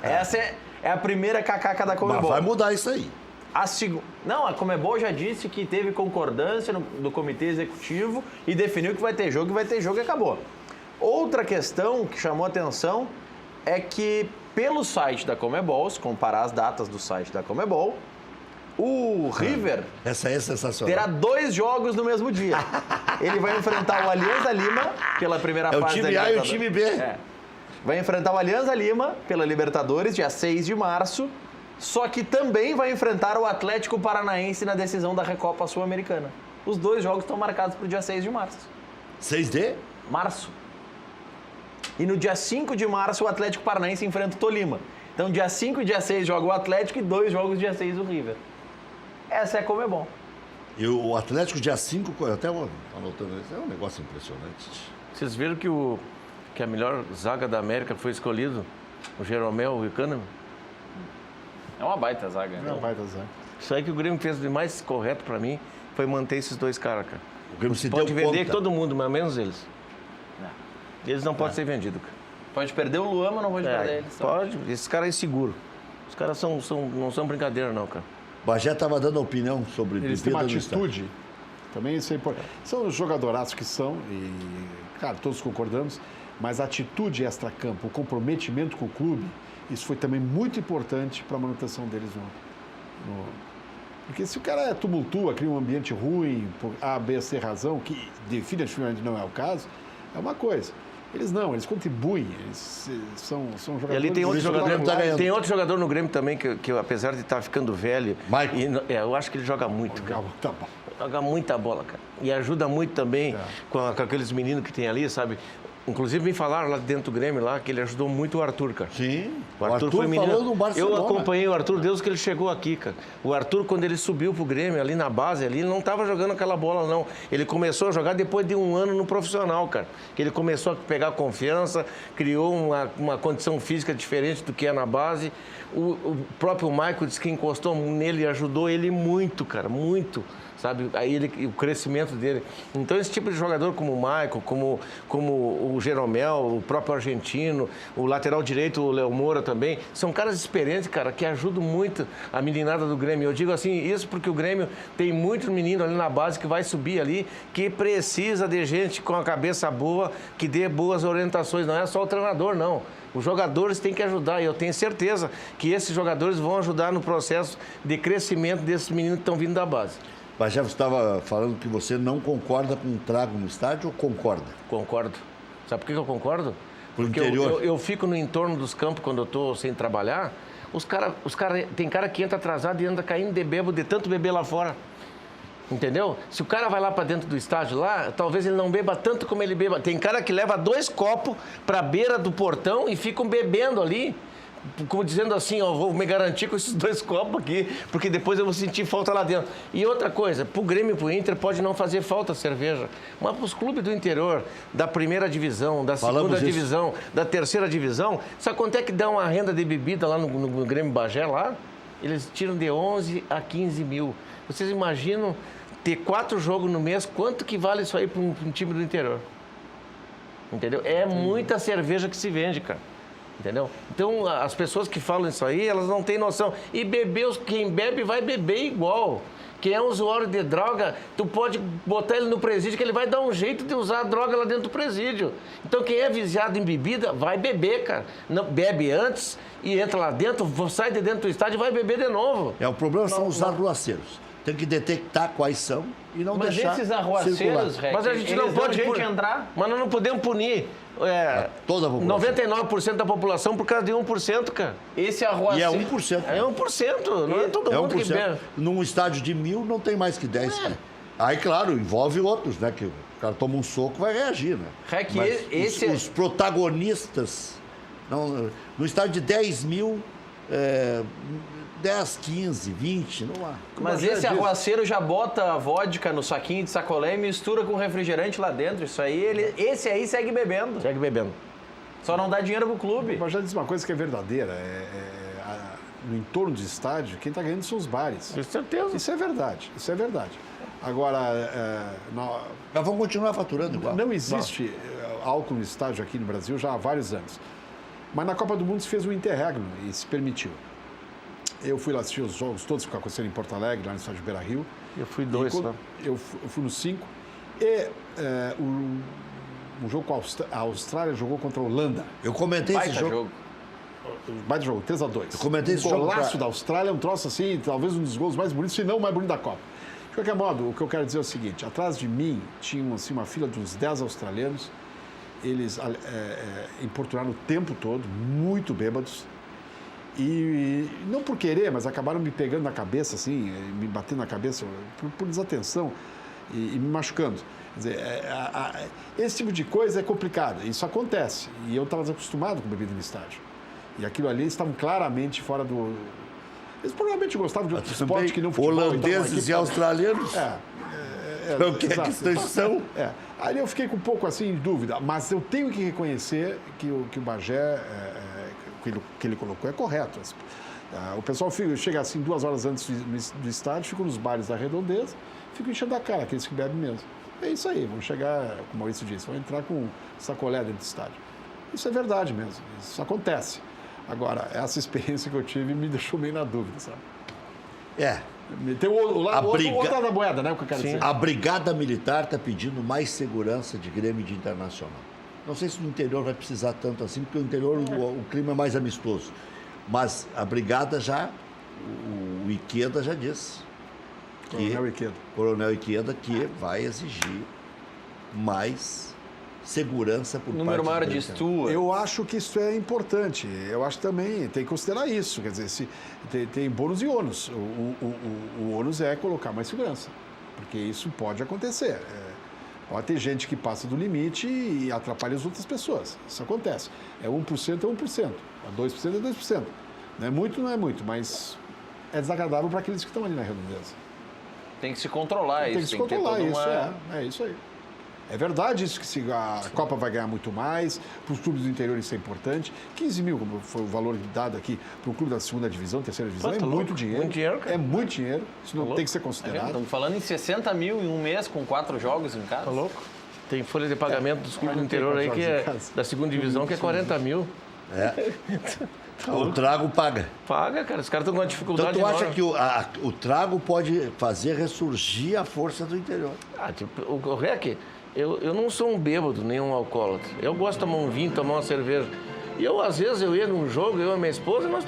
Essa é a primeira cacaca da Conmebol. Mas vai mudar isso aí. Não, a Conmebol já disse que teve concordância do comitê executivo e definiu que vai ter jogo e acabou. Outra questão que chamou atenção é que pelo site da Conmebol, se comparar as datas do site da Conmebol, o River essa é sensacional. Terá 2 jogos no mesmo dia. Ele vai enfrentar o Alianza Lima pela primeira fase da Libertadores. É o time A e o time B. Vai enfrentar o Alianza Lima pela Libertadores, dia 6 de março, só que também vai enfrentar o Atlético Paranaense na decisão da Recopa Sul-Americana. Os 2 jogos estão marcados para o dia 6 de março. 6 de? março. E no dia 5 de março o Atlético Paranaense enfrenta o Tolima. Então dia 5 e dia 6 joga o Atlético e 2 jogos dia 6 o River. Essa é como é bom. E o Atlético dia 5, até anotando isso, é um negócio impressionante. Vocês viram que a melhor zaga da América foi escolhido? O Jeromel e o Kahneman? É uma baita zaga. É uma baita zaga. Isso aí que o Grêmio fez de mais correto pra mim foi manter esses 2 caras, cara. O Grêmio se Pode deu vender conta. todo mundo, mas menos eles. Eles não podem ser vendidos, cara. Pode perder o Luan, mas não pode perder eles. Pode, esses caras é seguro. Os caras não são brincadeira, não, cara. Bagé estava dando opinião sobre Eles têm uma bebida no estádio. atitude, também isso é importante. São os jogadoraços que são, e, claro, todos concordamos, mas a atitude extra-campo, o comprometimento com o clube, isso foi também muito importante para a manutenção deles Porque se o cara tumultua, cria um ambiente ruim, por A, B, C razão, que definitivamente não é o caso, é uma coisa. Eles não, eles contribuem, eles são jogadores... E ali tem outro Isso, o Grêmio tá ganhando. tem outro jogador no Grêmio também, que apesar de estar ficando velho... Maicon. Eu acho que ele joga muito, cara. Tá bom. Joga muita bola, cara. E ajuda muito também com aqueles meninos que tem ali, sabe? Inclusive me falaram lá dentro do Grêmio lá que ele ajudou muito o Arthur, cara. Sim. O Arthur foi menino. falou no Barcelona. Eu acompanhei o Arthur desde que ele chegou aqui, cara. O Arthur, quando ele subiu pro Grêmio, ali na base, ali, ele não estava jogando aquela bola, não. Ele começou a jogar depois de 1 ano no profissional, cara. Que ele começou a pegar confiança, criou uma condição física diferente do que é na base. O próprio Maicon disse que encostou nele e ajudou ele muito, cara, muito. Sabe? Aí o crescimento dele. Então, esse tipo de jogador como o Maicon, como o Jeromel, o próprio argentino, o lateral direito, o Léo Moura também, são caras experientes, cara, que ajudam muito a meninada do Grêmio. Eu digo assim, isso porque o Grêmio tem muito menino ali na base que vai subir ali, que precisa de gente com a cabeça boa, que dê boas orientações. Não é só o treinador, não. Os jogadores têm que ajudar, e eu tenho certeza que esses jogadores vão ajudar no processo de crescimento desses meninos que estão vindo da base. Bagé, você estava falando que você não concorda com o trago no estádio ou concorda? Concordo. Sabe por que eu concordo? Porque interior. eu fico no entorno dos campos quando eu estou sem trabalhar. Tem cara que entra atrasado e anda caindo de bêbado de tanto beber lá fora. Entendeu? Se o cara vai lá para dentro do estádio lá, talvez ele não beba tanto como ele beba. Tem cara que leva 2 copos para a beira do portão e ficam bebendo ali. Como dizendo assim, ó, vou me garantir com esses 2 copos aqui, porque depois eu vou sentir falta lá dentro. E outra coisa, pro Grêmio e pro Inter pode não fazer falta a cerveja, mas pros clubes do interior, da primeira divisão, da segunda divisão, da terceira divisão, sabe quanto é que dá uma renda de bebida lá no Grêmio Bagé lá? Eles tiram de 11 a 15 mil. Vocês imaginam ter 4 jogos no mês, quanto que vale isso aí para um time do interior? Entendeu? É muita cerveja que se vende, cara. Entendeu? Então, as pessoas que falam isso aí, elas não têm noção. E quem bebe vai beber igual. Quem é usuário de droga, tu pode botar ele no presídio que ele vai dar um jeito de usar a droga lá dentro do presídio. Então, quem é viciado em bebida, vai beber, cara. Não, bebe antes e entra lá dentro, sai de dentro do estádio e vai beber de novo. O problema são os arruaceiros. Tem que detectar quais são e não deixar. Mas esses arruaceiros, mas a gente não pode entrar. Mas nós não podemos punir toda a população. 99% da população por causa de 1%, cara. Esse arruaceiro... E é 1%. É 1%, não é todo mundo que bebe. Num estádio de 1000 não tem mais que 10. Aí, claro, envolve outros, né? Que o cara toma um soco vai reagir, né? Mas os protagonistas... no estádio de 10 mil... 10, 15, 20, não há. Mas esse arruaceiro já bota a vodka no saquinho de sacolé e mistura com refrigerante lá dentro. Isso aí, esse aí segue bebendo. Segue bebendo. Só não dá dinheiro pro clube. Mas já diz uma coisa que é verdadeira. No entorno do estádio, quem está ganhando são os bares. Com certeza. Isso é verdade, isso é verdade. Agora... Mas vão continuar faturando igual. Não existe álcool no estádio aqui no Brasil já há vários anos. Mas na Copa do Mundo se fez um interregno e se permitiu. Eu fui lá assistir os jogos todos que aconteceram em Porto Alegre, lá no estádio Beira-Rio. Eu fui 2, né? Eu fui nos 5. E um jogo com a Austrália jogou contra a Holanda. Eu comentei esse jogo. Baita jogo, 3-2. Eu comentei esse jogo. O golaço da Austrália, um troço assim, talvez um dos gols mais bonitos, se não o mais bonito da Copa. De qualquer modo, o que eu quero dizer é o seguinte, atrás de mim tinha assim, uma fila de uns 10 australianos, eles importunaram o tempo todo, muito bêbados, e não por querer, mas acabaram me pegando na cabeça, assim, me batendo na cabeça por desatenção e me machucando. Quer dizer, esse tipo de coisa é complicado. Isso acontece. E eu estava acostumado com bebida no estádio. E aquilo ali estavam claramente fora do... Eles provavelmente gostavam de outro esporte que não futebol. Holandeses e australianos. Não quer que são. Aí eu fiquei com um pouco assim em dúvida, mas eu tenho que reconhecer que o Bagé, que ele colocou, é correto. O pessoal chega assim 2 horas antes do estádio, fica nos bares da Redondeza, fica enchendo a cara, aqueles que bebem mesmo. É isso aí, vão chegar, como o Maurício disse, vão entrar com sacolé dentro do estádio. Isso é verdade mesmo, isso acontece. Agora, essa experiência que eu tive me deixou meio na dúvida, sabe? Tem o lado da moeda, né? O que eu quero dizer. A Brigada Militar está pedindo mais segurança de Grêmio e de Internacional. Não sei se no interior vai precisar tanto assim, porque no interior o clima é mais amistoso. Mas a Brigada já, o Iqueda já disse. Coronel Iqueda, que vai exigir mais segurança por número parte maior de Stuart. Eu acho que isso é importante. Eu acho também, tem que considerar isso. Quer dizer, tem bônus e ônus. O ônus é colocar mais segurança, porque isso pode acontecer. Pode ter gente que passa do limite e atrapalha as outras pessoas. Isso acontece. 1% é 1%. 2% é 2%. Não é muito, mas é desagradável para aqueles que estão ali na redondeza. Tem que se controlar isso. Tem que se controlar isso, é isso aí. É verdade isso que a Copa vai ganhar muito mais, para os clubes do interior isso é importante. 15 mil, como foi o valor dado aqui para um clube da segunda divisão, terceira divisão, é muito dinheiro. Muito dinheiro, cara. É muito dinheiro, isso não tem que ser considerado. Estamos falando em 60 mil em um mês com 4 jogos em casa. Tá louco? Tem folha de pagamento dos clubes do interior aí que é da segunda divisão, que é 40 mil. O Trago paga. Paga, cara. Os caras estão com uma dificuldade Então tu acha enorme. que o Trago pode fazer ressurgir a força do interior? O REC, eu não sou um bêbado, nem um alcoólatra. Eu gosto de tomar um vinho, tomar uma cerveja. E às vezes, eu ia num jogo, eu e minha esposa, nós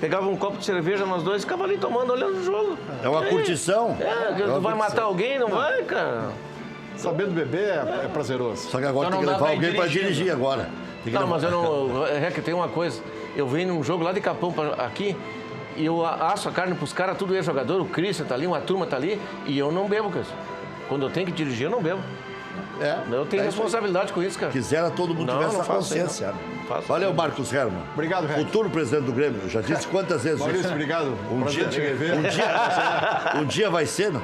pegava um copo de cerveja, nós dois, e ficava ali tomando, olhando o jogo. É uma curtição? Tu vai matar alguém? Não vai, cara. Sabendo beber é prazeroso. Só que agora tem que levar alguém para dirigir agora. Mas eu não... REC, tem uma coisa. Eu venho num jogo lá de Capão aqui, e eu asso a carne pros caras, tudo é jogador, o Christian tá ali, uma turma tá ali, e eu não bebo, cara. Quando eu tenho que dirigir, eu não bebo. Eu tenho responsabilidade com isso, cara. Quisera todo mundo tivesse essa consciência. Valeu, Marcos Herman. Obrigado, Rec. Futuro presidente do Grêmio. Eu já disse quantas vezes Maurício, isso. obrigado. Um dia vai ser, não?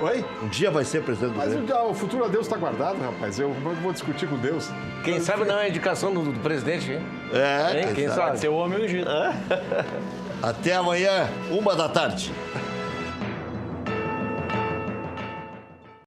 Oi? Um dia vai ser presidente do Grêmio. Mas o futuro a Deus está guardado, rapaz. Eu vou discutir com Deus. Quem sabe não é a indicação do presidente, hein? Quem sabe. Pode ser o homem ungido. Até amanhã, 1 da tarde.